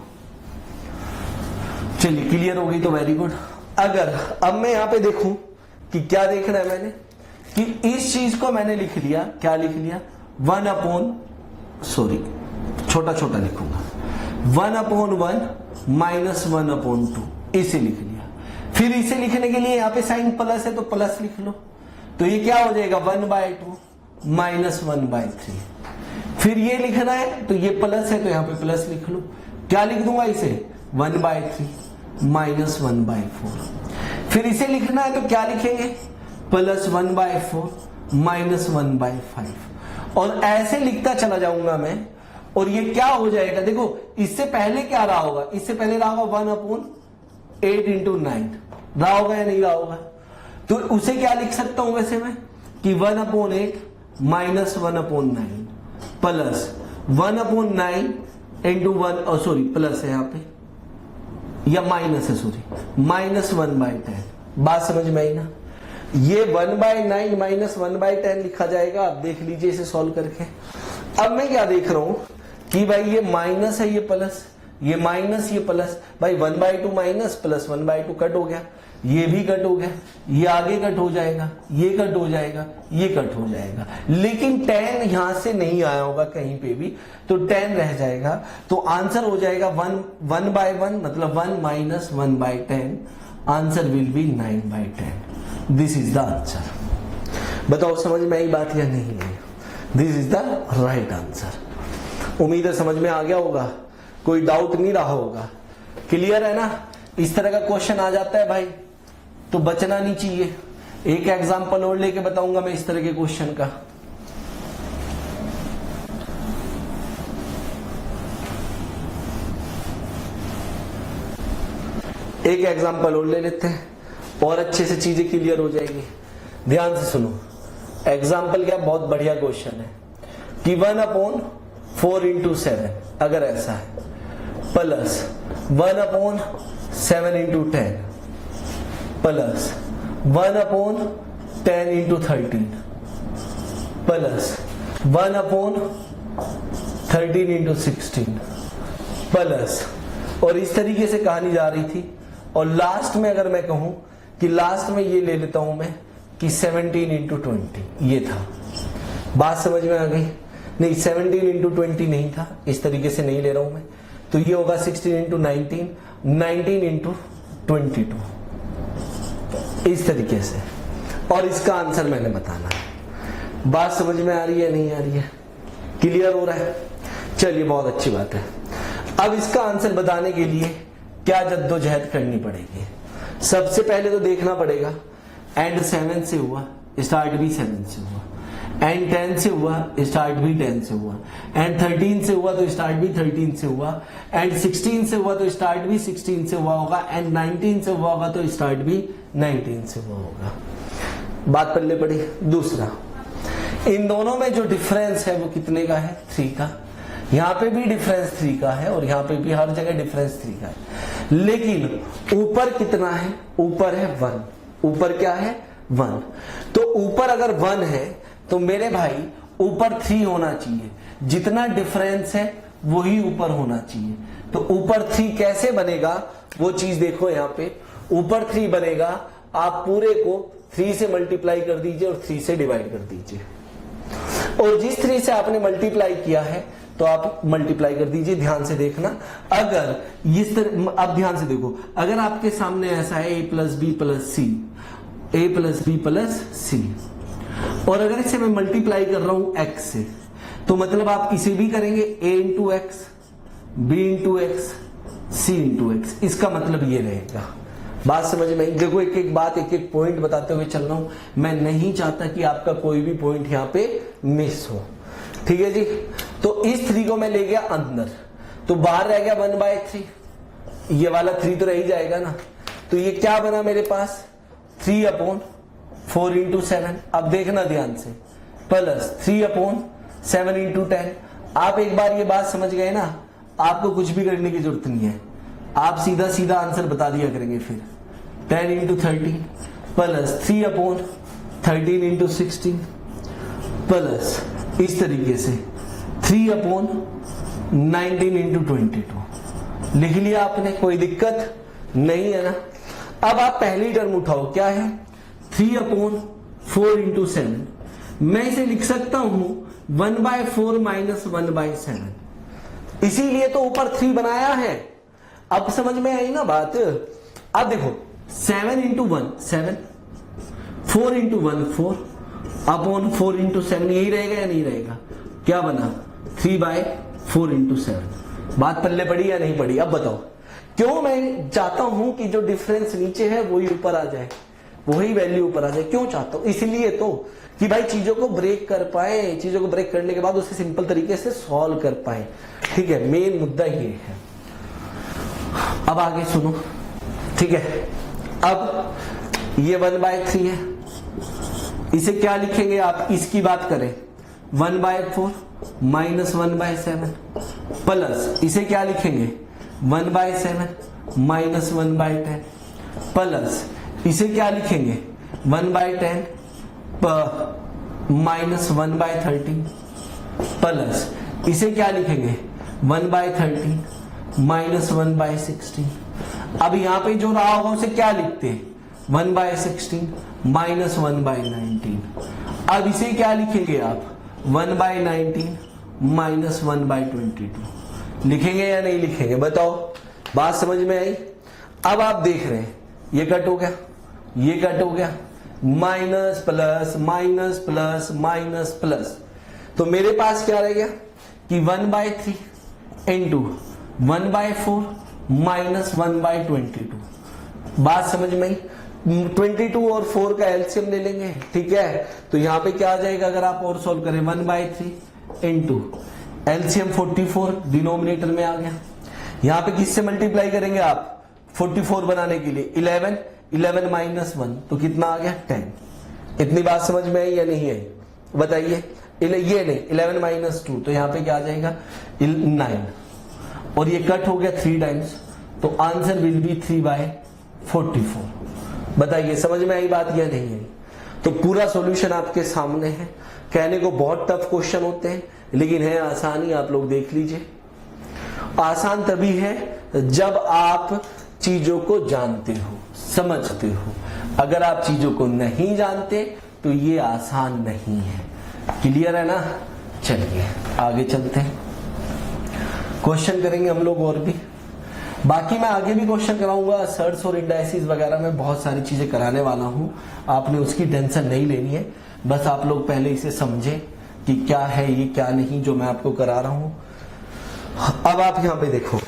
चलिए क्लियर हो गई तो वेरी गुड। अगर अब मैं यहां पे देखूं कि क्या देखना है मैंने, कि इस चीज को मैंने लिख लिया, क्या लिख लिया, छोटा छोटा लिखूंगा, 1/1 माइनस 1/2, इसे लिख लिया। फिर इसे लिखने के लिए यहां पे साइन प्लस है तो प्लस लिख लो, तो ये क्या हो जाएगा 1/2 माइनस 1/3। फिर ये लिखना है तो ये प्लस है तो यहां पे प्लस लिख लो, क्या लिख दूंगा इसे 1/3 माइनस 1/4। फिर इसे लिखना है तो क्या लिखेंगे प्लस 1/4 माइनस 1/5, और ऐसे लिखता चला जाऊंगा मैं। और ये क्या हो जाएगा, देखो इससे पहले क्या रहा होगा, इससे पहले रहा होगा 1/8 into 9 रहा होगा या नहीं रहा होगा? तो उसे क्या लिख सकता हूं वैसे मैं कि 1/8 माइनस 1/9 प्लस 1/9 into 1, प्लस है यहां पे या माइनस है, माइनस 1/10। बात समझ में आई ना? ये 1/9 माइनस 1/10 लिखा जाएगा। आप देख लीजिए इसे सॉल्व करके। अब मैं क्या देख रहा हूं कि भाई ये माइनस है, ये प्लस, ये माइनस, ये प्लस, भाई 1/2 माइनस प्लस 1/2 कट हो गया, ये भी कट हो गया, ये आगे कट हो जाएगा, ये कट हो जाएगा, ये कट हो जाएगा, लेकिन 10 यहां से नहीं आया होगा कहीं पे भी, तो 10 रह जाएगा। तो आंसर हो जाएगा 1/1 मतलब 1 minus 1/10, answer will be 9/10। This is the answer. बताओ समझ में आई बात या नहीं आई? This is the right answer. उम्मीद है समझ में आ गया होगा, कोई डाउट नहीं रहा होगा, क्लियर है ना? इस तरह का क्वेश्चन आ जाता है भाई तो बचना नहीं चाहिए। एक एग्जांपल और लेके बताऊंगा मैं इस तरह के क्वेश्चन का। एक एग्जांपल और ले लेते हैं और अच्छे से चीजें क्लियर हो जाएगी। ध्यान से सुनो, एग्जांपल क्या, बहुत बढ़िया क्वेश्चन है कि 1/4 into 7 अगर ऐसा है, plus 1/7 into 10 plus 1/10 into 13 plus 1/13 into 16 plus, और इस तरीके से कहानी जा रही थी। और लास्ट में अगर मैं कहूं कि लास्ट में ये ले लेता हूं मैं कि 17 into 20, ये था। बात समझ में आ गई? नहीं, 17 into 20 नहीं था, इस तरीके से नहीं ले रहा हूं मैं, तो ये होगा 16 into 19, 19 into 22, इस तरीके से। और इसका आंसर मैंने बताना है। बात समझ में आ रही है नहीं आ रही है? क्लियर हो रहा है? चलिए बहुत अच्छी बात है। अब इसका आंसर बताने के लिए क्या जद्दोजहद करनी पड़ेगी? सबसे पहले तो देखना पड़ेगा एंड 7 से हुआ, स्टार्ट भी 7 से हुआ, एंड 10 से हुआ, स्टार्ट भी 10 से हुआ, एंड 13 से हुआ तो स्टार्ट भी 13 से हुआ, एंड 16 से हुआ तो स्टार्ट भी 16 से हुआ होगा, एंड 19 से हुआ होगा तो स्टार्ट भी 19 से हुआ होगा। बात पल्ले पड़ी। दूसरा, इन दोनों में जो डिफरेंस है वो कितने का है? 3 का। यहां पे भी डिफरेंस 3 का है और यहां पे भी हर जगह डिफरेंस 3 का है, लेकिन ऊपर कितना है? ऊपर है 1। ऊपर क्या है? 1। तो ऊपर अगर 1 है तो मेरे भाई ऊपर 3 होना चाहिए। जितना डिफरेंस है वही ऊपर होना चाहिए। तो ऊपर 3 कैसे बनेगा वो चीज देखो, यहां पे ऊपर 3 बनेगा आप पूरे को 3 से मल्टीप्लाई कर दीजिए और 3 से डिवाइड कर दीजिए, और जिस 3 से आपने मल्टीप्लाई किया है तो आप मल्टीप्लाई कर दीजिए। ध्यान से देखना, अगर इस तरह, अब ध्यान से देखो, अगर आपके सामने ऐसा है a plus b plus c, a plus b plus c, और अगर इसे मैं मल्टीप्लाई कर रहा हूं x से, तो मतलब आप इसे भी करेंगे a into x, b into x, c into x. इसका मतलब ये रहेगा। बात समझ में? देखो एक एक बात, एक एक पॉइंट बताते हुए चल रहा हूं। मैं नहीं चाहता कि आपका कोई भी पॉइंट यहां पे मिस हो, ठीक है जी। तो इस 3 को मैं ले गया अंदर, तो बाहर रह गया 1/3, ये वाला 3 तो रह ही जाएगा ना। तो ये क्या बना मेरे पास, 3/4 इंटू 7। अब देखना ध्यान से, प्लस 3/7 इंटू 10। आप एक बार ये बात समझ गए ना, आपको कुछ भी करने की जरूरत नहीं है, आप सीधा सीधा आंसर बता दिया करेंगे। फिर 10 इंटू 13 प्लस 3/13 इंटू 16 प्लस इस तरीके से 3/19 इंटू 22। लिख लिया आपने, कोई दिक्कत नहीं है ना। अब आप पहली टर्म उठाओ, क्या है 3/4 इंटू 7। मैं इसे लिख सकता हूं 1/4 माइनस 1/7, इसीलिए तो ऊपर 3 बनाया है। अब समझ में आई ना बात। अब देखो 7 इंटू 1 7, 4 इंटू 1 4 अपॉन 4 इंटू 7, यही रहेगा या नहीं रहेगा? क्या बना 3/4 इंटू 7। बात पल्ले पड़ी या नहीं पड़ी? अब बताओ, क्यों मैं चाहता हूं कि जो डिफरेंस नीचे है वही ऊपर आ जाए, वही वैल्यू ऊपर आ जाए। क्यों चाहता हूं? इसलिए तो कि भाई चीजों को ब्रेक कर पाए, चीजों को ब्रेक करने के बाद उसे सिंपल तरीके से सॉल्व कर पाए, ठीक है। मेन मुद्दा ये है। अब आगे सुनो, ठीक है। अब ये 1/3 है, इसे क्या लिखेंगे आप? इसकी बात करें 1/4 माइनस 1/7 प्लस इसे क्या लिखेंगे 1/7 माइनस 1/10 प्लस इसे क्या लिखेंगे 1/10 माइनस 1/13 प्लस इसे क्या लिखेंगे 1/13 माइनस 1/16। अब यहां पे जो रहा होगा उसे क्या लिखते हैं 1/16 माइनस 1/19। अब इसे क्या लिखेंगे आप 1/19 माइनस 1/22। लिखेंगे या नहीं लिखेंगे? बताओ, बात समझ में आई? अब आप देख रहे हैं ये कट हो गया, ये कट हो गया, minus plus minus plus minus plus. तो मेरे पास क्या रह गया कि 1/3 इंटू 1/4 माइनस 1/22। बात समझ में आई? 22 और 4 का एलसीएम ले लेंगे, ठीक है। तो यहां पे क्या आ जाएगा अगर आप और सॉल्व करें 1/3 इंटू एलसीएम 44 डिनोमिनेटर में आ गया। यहां पे किससे मल्टीप्लाई करेंगे आप 44 बनाने के लिए 11 माइनस 1 तो कितना आ गया 10। इतनी बात समझ में आई या नहीं आई? बताइए। ये नहीं 11 माइनस 2 तो यहां पे क्या आ जाएगा 9, और ये कट हो गया 3 टाइम्स, तो आंसर विल बी 3/44। बताइए समझ में आई बात या नहीं आई? तो पूरा सॉल्यूशन आपके सामने है। कहने को बहुत टफ क्वेश्चन होते हैं लेकिन है आसानी, आप लोग देख लीजिए। आसान तभी है जब आप चीजों को जानते हो, समझते हो। अगर आप चीजों को नहीं जानते तो ये आसान नहीं है। क्लियर है ना? चलिए आगे चलते हैं, क्वेश्चन करेंगे हम लोग और भी। बाकी मैं आगे भी क्वेश्चन कराऊंगा, सर्ट्स और इंडाइसिस वगैरह में बहुत सारी चीजें कराने वाला हूं। आपने उसकी टेंशन नहीं लेनी है, बस आप लोग पहले इसे समझें कि क्या है ये क्या नहीं जो मैं आपको करा रहा हूं। अब आप यहां पे देखो,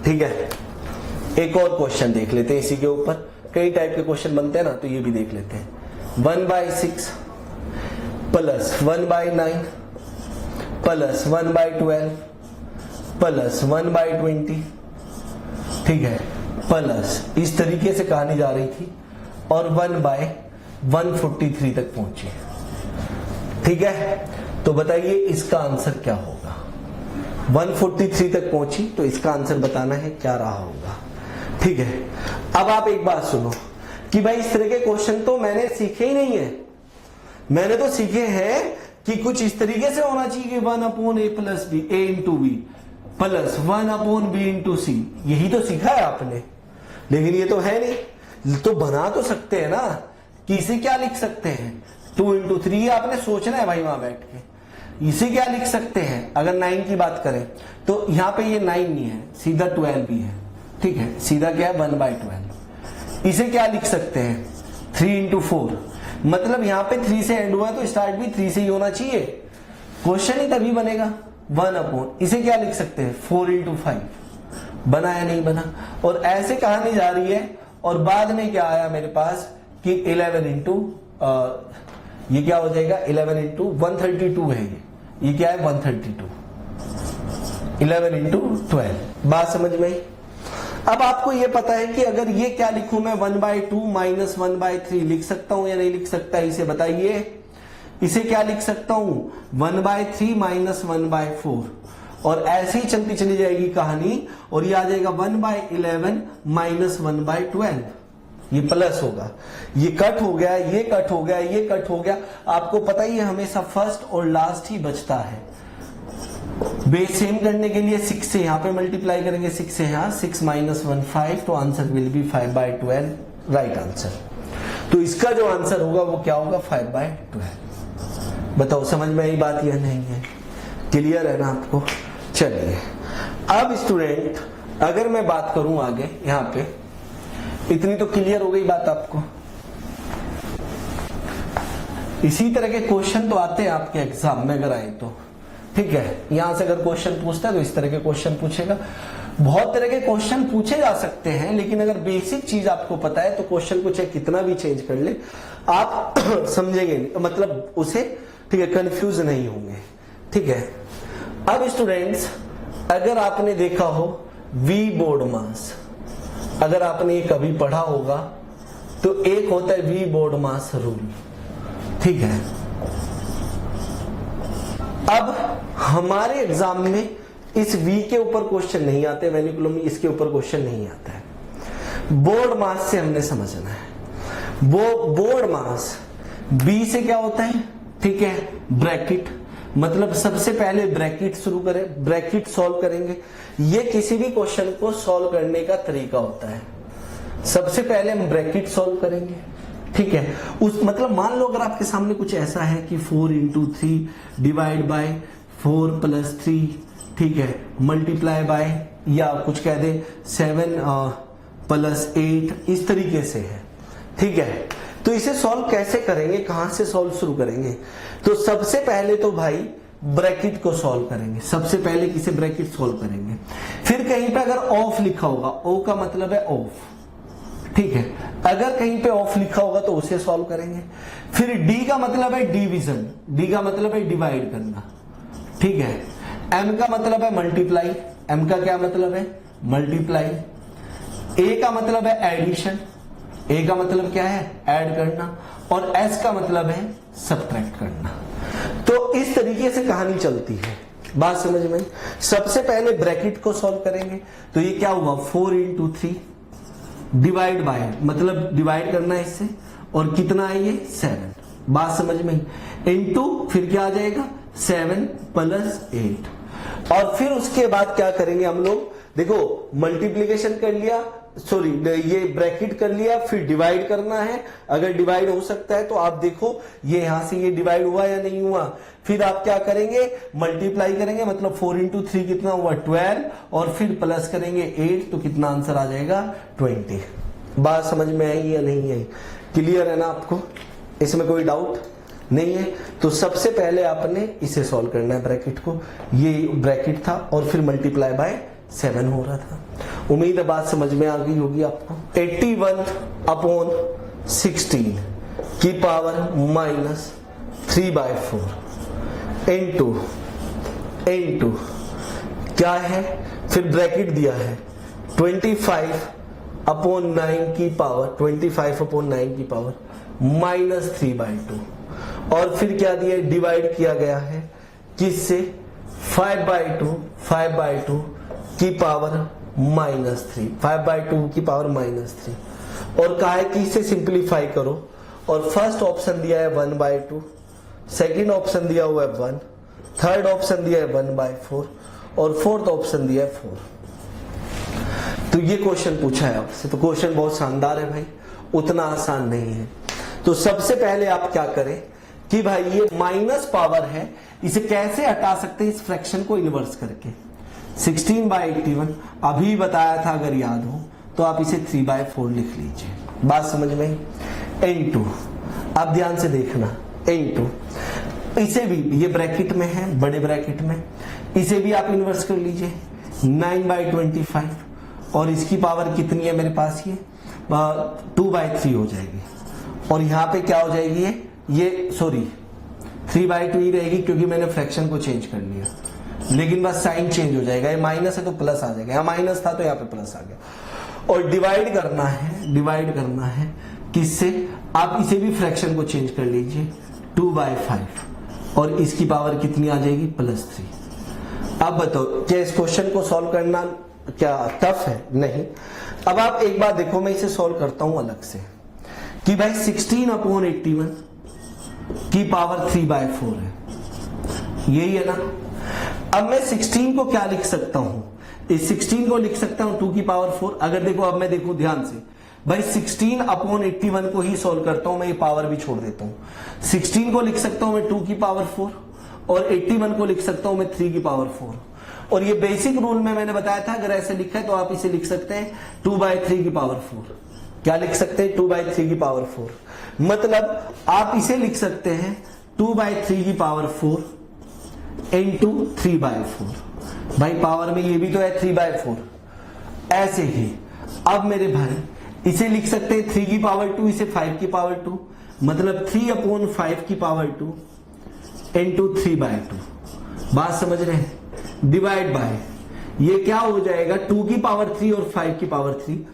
ठीक है। एक और क्वेश्चन देख लेते हैं इसी के ऊपर। कई टाइप के क्वेश्चन बनते हैं ना, तो ये भी देख लेते हैं। 1/6 प्लस 1/9 प्लस 1/12 प्लस 1/20, ठीक है, प्लस इस तरीके से कहानी जा रही थी और 1/143 तक पहुंची, ठीक है। तो बताइए इसका आंसर क्या होगा? 143 तक पहुंची तो इसका आंसर बताना है क्या रहा होगा, ठीक है। अब आप एक बात सुनो कि भाई इस तरह के क्वेश्चन तो मैंने सीखे ही नहीं है। मैंने तो सीखे हैं कि कुछ इस तरीके से होना चाहिए कि 1/a plus b, a into b plus 1/b into c, यही तो सीखा है आपने। लेकिन ये तो है नहीं। तो बना तो सकते हैं ना कि इसे क्या लिख सकते हैं 2 into 3, आपने सोचना है भाई वहां बैठ के। इसे क्या लिख सकते हैं अगर 9 की बात करें तो यहां पे ये 9 नहीं है, सीधा 12 भी है, ठीक है, सीधा क्या है 1/12। इसे क्या लिख सकते हैं 3 into 4, मतलब यहां पे 3 से एंड हुआ तो स्टार्ट भी 3 से ही होना चाहिए, क्वेश्चन ही तभी बनेगा 1/। इसे क्या लिख सकते हैं 4 into 5, बना या नहीं बना। और ऐसे कहानी जा रही है और बाद में क्या आया मेरे पास कि 11 into ये क्या हो जाएगा 11 into 132 है, ये क्या है 132, 11 into 12। बात समझ में आई। अब आपको ये पता है कि अगर ये क्या लिखूं मैं 1/2 माइनस 1/3 लिख सकता हूं या नहीं लिख सकता, इसे बताइए। इसे क्या लिख सकता हूं 1/3 माइनस 1/4, और ऐसे ही चलती चली जाएगी कहानी और ये आ जाएगा 1/11 माइनस 1/12। ये प्लस होगा, ये कट हो गया, ये कट हो गया, ये कट हो गया। आपको पता ही है हमेशा फर्स्ट और लास्ट ही बचता है। बेस सेम करने के लिए 6 से यहां पे मल्टीप्लाई करेंगे, 6 से यहां 6 माइनस 1 5, तो answer will B 5/12, right answer. तो इसका जो आंसर होगा वो क्या होगा 5/12। बताओ समझ में आई बात या नहीं है, क्लियर है ना आपको। चलिए अब स्टूडेंट अगर मैं बात करूं आगे, यहां पे इतनी तो क्लियर हो गई बात आपको। इसी तरह के क्वेश्चन तो आते हैं आपके एग्जाम में अगर आए तो, ठीक है। यहां से अगर क्वेश्चन पूछता है तो इस तरह के क्वेश्चन पूछेगा। बहुत तरह के क्वेश्चन पूछे जा सकते हैं, लेकिन अगर बेसिक चीज आपको पता है तो क्वेश्चन को चाहे कितना भी चेंज कर ले आप समझेंगे, मतलब उसे, ठीक है, कंफ्यूज नहीं होंगे, ठीक है। अब स्टूडेंट्स अगर आपने देखा हो वी बोर्ड मास, अगर आपने ये कभी पढ़ा होगा तो एक होता है वी बोर्ड मास रूल, ठीक है। अब हमारे एग्जाम में इस वी के ऊपर क्वेश्चन नहीं आते, मैनिपुलम में इसके ऊपर क्वेश्चन नहीं आता है। बोर्ड मास से हमने समझना है। वो बोर्ड मास बी से क्या होता है, ठीक है, ब्रैकेट, मतलब सबसे पहले ब्रैकेट शुरू करें, ब्रैकेट सॉल्व करेंगे। ये किसी भी क्वेश्चन को सॉल्व करने का तरीका होता है। सबसे पहले हम ब्रैकेट सॉल्व करेंगे, ठीक है। उस मतलब मान लो अगर आपके सामने कुछ ऐसा है कि 4 into 3 डिवाइड बाय 4 + 3, ठीक है, मल्टीप्लाई बाय, या कुछ कह दे 7 + 8, इस तरीके से है, ठीक है। तो इसे सॉल्व कैसे करेंगे, कहां से सॉल्व शुरू करेंगे, तो सबसे पहले तो भाई ब्रैकेट को सॉल्व करेंगे। सबसे पहले किसे ब्रैकेट सॉल्व करेंगे, फिर कहीं पे अगर ऑफ लिखा होगा, ओ का मतलब है ऑफ, ठीक है, अगर कहीं पे ऑफ लिखा होगा तो उसे सॉल्व करेंगे। फिर डी का मतलब है डिवीजन, डी का मतलब है डिवाइड करना, ठीक है। एम का मतलब है मल्टीप्लाई, एम का क्या मतलब है मल्टीप्लाई। ए का मतलब है एडिशन, ए का मतलब क्या है ऐड करना, और एस का मतलब है सब्ट्रैक्ट करना। तो इस तरीके से कहानी चलती है, बात समझ में। सबसे पहले ब्रैकेट को सॉल्व करेंगे, तो ये क्या हुआ 4 into 3 डिवाइड बाय, मतलब डिवाइड करना है इससे, और कितना है ये 7, बात समझ में। इनटू फिर क्या आ जाएगा 7 + 8, और फिर उसके बाद क्या करेंगे हम लोग, देखो मल्टीप्लीकेशन कर लिया, सॉरी ये ब्रैकेट कर लिया, फिर डिवाइड करना है। अगर डिवाइड हो सकता है तो आप देखो ये यहां से ये डिवाइड हुआ या नहीं हुआ, फिर आप क्या करेंगे मल्टीप्लाई करेंगे, मतलब 4 into 3 कितना हुआ 12, और फिर प्लस करेंगे 8, तो कितना आंसर आ जाएगा 20। बात समझ में आई या नहीं आई, क्लियर है ना आपको, इसमें कोई डाउट नहीं है। तो सबसे पहले आपने इसे सॉल्व करना है ब्रैकेट को, ये ब्रैकेट था और फिर मल्टीप्लाई बाय 7 हो रहा था। उम्मीद है बात समझ में आ गई होगी आपको। 81/16 की पावर -3/4 इनटू क्या है, फिर ब्रैकेट दिया है 25/9 की पावर, 25/9 की पावर -3/2, और फिर क्या दिया डिवाइड किया गया है किससे 5/2 की पावर -3, 5/2 की पावर -3, और कहा है कि इसे सिंप्लीफाई करो, और फर्स्ट ऑप्शन दिया है 1/2, सेकंड ऑप्शन दिया हुआ है 1, थर्ड ऑप्शन दिया है 1/4, और फोर्थ ऑप्शन दिया है 4। तो ये क्वेश्चन पूछा है आपसे, तो क्वेश्चन बहुत शानदार है भाई, उतना आसान नहीं है। तो सबसे पहले आप क्या करें कि भाई ये माइनस पावर है, इसे कैसे हटा सकते हैं, इस फ्रैक्शन को इन्वर्स करके। 16/81 अभी बताया था, अगर याद हो तो आप इसे 3/4 लिख लीजिए। बात समझ में? n2, आप ध्यान से देखना, n2 इसे भी, ये ब्रैकेट में है, बड़े ब्रैकेट में, इसे भी आप इन्वर्स कर लीजिए 9/25, और इसकी पावर कितनी है मेरे पास, ये 2/3 हो जाएगी। और यहां पे क्या हो जाएगी, ये सॉरी 3/2 ही रहेगी, क्योंकि मैंने फ्रैक्शन को चेंज कर लिया, लेकिन बस साइन चेंज हो जाएगा, ये माइनस है तो प्लस आ जाएगा, यहाँ माइनस था तो यहाँ पे प्लस आ गया। और डिवाइड करना है किससे, आप इसे भी फ्रैक्शन को चेंज कर लीजिए 2/5, और इसकी पावर कितनी आ जाएगी, +3। अब बताओ क्या इस क्वेश्चन को सॉल्व करना क्या टफ है? नहीं। अब आप एक बार देखो, मैं इसे सॉल्व करता हूं अलग से, कि भाई 16/81 की पावर 3/4 है, यही है ना। अब मैं 16 को क्या लिख सकता हूं, इस 16 को लिख सकता हूं 2 की पावर 4। अगर देखो, अब मैं देखूं ध्यान से, भाई 16/81 को ही सॉल्व करता हूं मैं, ये पावर भी छोड़ देता हूं। 16 को लिख सकता हूं मैं 2 की पावर 4, और 81 को लिख सकता हूं मैं 3 की पावर 4। और ये बेसिक रूल में मैंने बताया था, अगर ऐसे लिखा है तो आप इसे लिख सकते हैं 2/3 की पावर 4। क्या लिख सकते हैं, 2/3 की पावर 4। मतलब आप इसे लिख सकते हैं 2/3 की पावर 4 इंटू 3/4। भाई पावर में ये भी तो है 3/4। ऐसे ही अब मेरे भाई इसे लिख सकते हैं 3 की पावर 2, इसे 5 की पावर 2, मतलब 3/5 की पावर 2 इंटू 3/2। बात समझ रहे हैं? डिवाइड बाय, ये क्या हो जाएगा 2 की पावर 3 और 5 की पावर 3।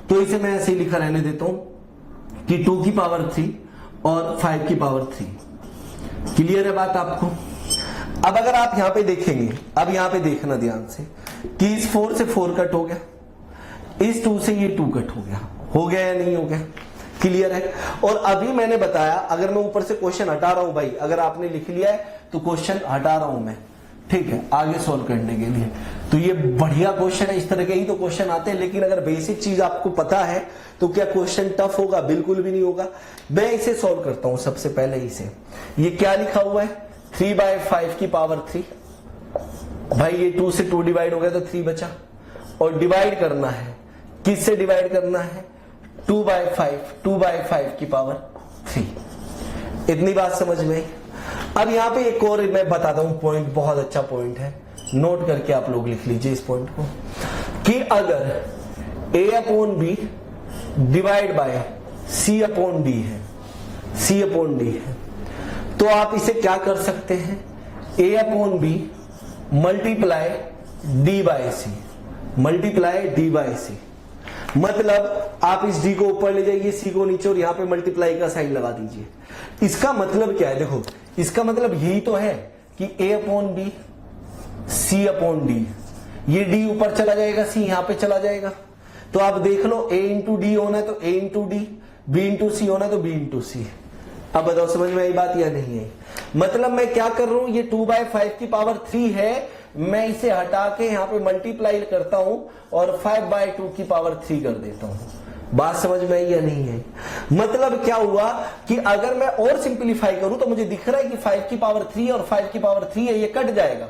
तो इसे मैं ऐसे ही लिखा रहने देता हूं कि 2 की पावर 3 और 5 की पावर 3। क्लियर है बात आपको? अब अगर आप यहां पे देखेंगे, अब यहां पे देखना ध्यान से कि इस 4 से 4 कट हो गया, इस 2 से ये 2 कट हो गया या नहीं हो गया? क्लियर है? और अभी मैंने बताया, अगर मैं ऊपर से क्वेश्चन हटा रहा हूं भाई, अगर आपने लिख लिया है तो क्वेश्चन हटा रहा हूं मैं, ठीक है, आगे सॉल्व करने के लिए। तो ये बढ़िया क्वेश्चन है, इस तरह के ही तो क्वेश्चन आते हैं। लेकिन अगर बेसिक चीज आपको पता है तो क्या क्वेश्चन टफ होगा? बिल्कुल भी नहीं होगा। मैं इसे सॉल्व करता हूं सबसे पहले इसे। ये क्या लिखा हुआ है, 3/5 की पावर 3। भाई ये 2 से 2 डिवाइड हो गया तो 3 बचा, और डिवाइड करना है, किससे डिवाइड करना है, 2/5 की पावर 3। इतनी बात समझ में? अब यहां पे एक और मैं बताता हूं पॉइंट, बहुत अच्छा पॉइंट है, नोट करके आप लोग लिख लीजिए इस पॉइंट को, कि अगर A/B डिवाइड बाय C/D है, तो आप इसे क्या कर सकते हैं, A/B multiply D bye C। मतलब आप इस D को ऊपर ले जाइए, C को नीचे, और यहां पे मल्टीप्लाई का साइन लगा दीजिए। इसका मतलब क्या है, देखो इसका मतलब यही तो है कि A/B C/D, ये D ऊपर चला जाएगा, C यहां पे चला जाएगा। तो आप देख लो, A/D होना है तो A/D, B/C होना है तो B/C। अब बताओ समझ में आई बात या नहीं है? मतलब मैं क्या कर रहा हूं, ये 2/5 की पावर 3 है, मैं इसे हटा के यहां पे मल्टीप्लाई करता हूं और 5/2 की पावर 3 कर देता हूं। बात समझ में आई या नहीं है? मतलब क्या हुआ कि अगर मैं और सिंप्लीफाई करूं तो मुझे दिख रहा है कि 5 की पावर 3 और 5 की पावर 3 है, ये कट जाएगा।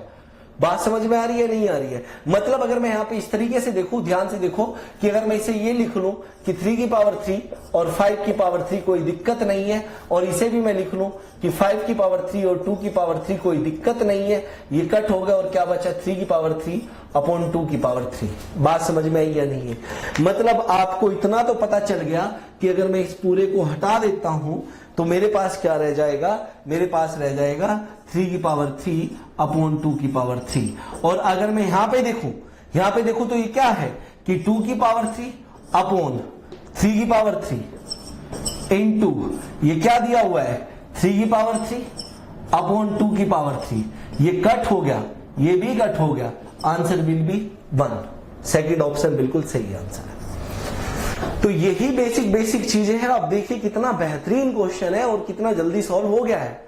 बात समझ में आ रही है नहीं आ रही है? मतलब अगर मैं यहां पे इस तरीके से देखूं, ध्यान से देखो, कि अगर मैं इसे ये लिख लूं कि 3 की पावर 3 और 5 की पावर 3 कोई दिक्कत नहीं है, और इसे भी मैं लिख लूं कि 5 की पावर 3 और 2 की पावर 3 कोई दिक्कत नहीं है, ये कट हो गया, और क्या बचा, 3 की पावर 3 अपॉन 2 की पावर 3। बात समझ में आई या नहीं है? मतलब आपको इतना तो पता चल गया कि अगर मैं इस पूरे को हटा देता हूं तो मेरे पास क्या रह जाएगा, मेरे पास रह जाएगा 3 की पावर 3 अपॉन 2 की पावर 3। और अगर मैं यहां पे देखूं तो ये क्या है कि 2 की पावर 3 अपॉन 3 की पावर 3 इनटू ये क्या दिया हुआ है, 3 की पावर 3 अपॉन 2 की पावर 3। ये कट हो गया, ये भी कट हो गया, answer will B 1। Second option बिल्कुल सही आंसर है। तो यही बेसिक चीजें हैं। अब देखिए कितना बेहतरीन क्वेश्चन है और कितना जल्दी सॉल्व हो गया है।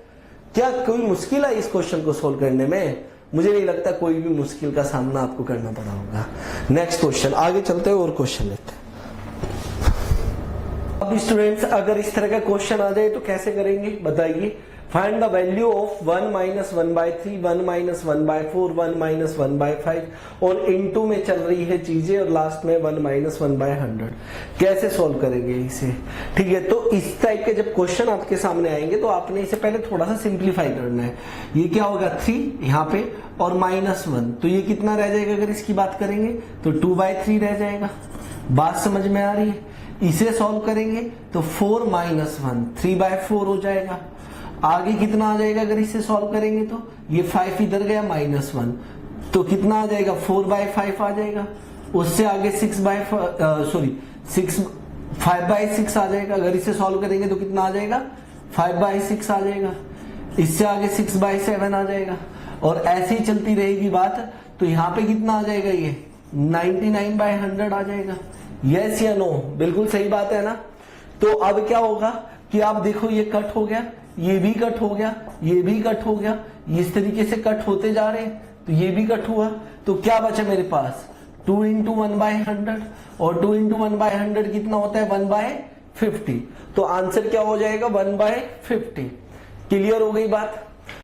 क्या कोई मुश्किल है इस क्वेश्चन को सॉल्व करने में? मुझे नहीं लगता कोई भी मुश्किल का सामना आपको करना पड़ा होगा। नेक्स्ट क्वेश्चन, आगे चलते हैं और क्वेश्चन लेते हैं। अब स्टूडेंट्स अगर इस तरह का क्वेश्चन आ जाए तो कैसे करेंगे बताइए। Find the value of 1 minus 1/3, 1 minus 1/4, 1 minus 1/5 और इनटू में चल रही है चीजें और लास्ट में 1 माइनस 1/100। कैसे सॉल्व करेंगे इसे? ठीक है, तो इस टाइप के जब क्वेश्चन आपके सामने आएंगे तो आपने इसे पहले थोड़ा सा सिंप्लीफाई करना है। ये क्या होगा 3 यहाँ पे और -1, तो ये कितना रह जाएगा? अगर इसकी बात करेंगे तो 2/3 रह जाएगा। बात समझ में आ रही है? इसे सॉल्व करेंगे तो 4 माइनस 1 3/4 हो जाएगा। आगे कितना आ जाएगा अगर इसे सॉल्व करेंगे तो? ये 5 इधर गया -1, तो कितना आ जाएगा? 4/5 आ जाएगा। उससे आगे 5/6 आ जाएगा। अगर इसे सॉल्व करेंगे तो कितना आ जाएगा? 5/6 आ जाएगा। इससे आगे 6/7 आ जाएगा और ऐसे ही चलती रहेगी बात। तो यहाँ पे कितना आ जाएगा? ये 99/100 आ जाएगा। यस या नो? बिल्कुल सही बात है ना। तो अब क्या होगा कि आप देखो ये कट हो गया, ये भी कट हो गया, ये भी कट हो गया, इस तरीके से कट होते जा रहे हैं, तो ये भी कट हुआ। तो क्या बचा मेरे पास? 2 × 1/100 और 2 × 1/100 कितना होता है? 1/50। तो आंसर क्या हो जाएगा? 1/50। क्लियर हो गई बात?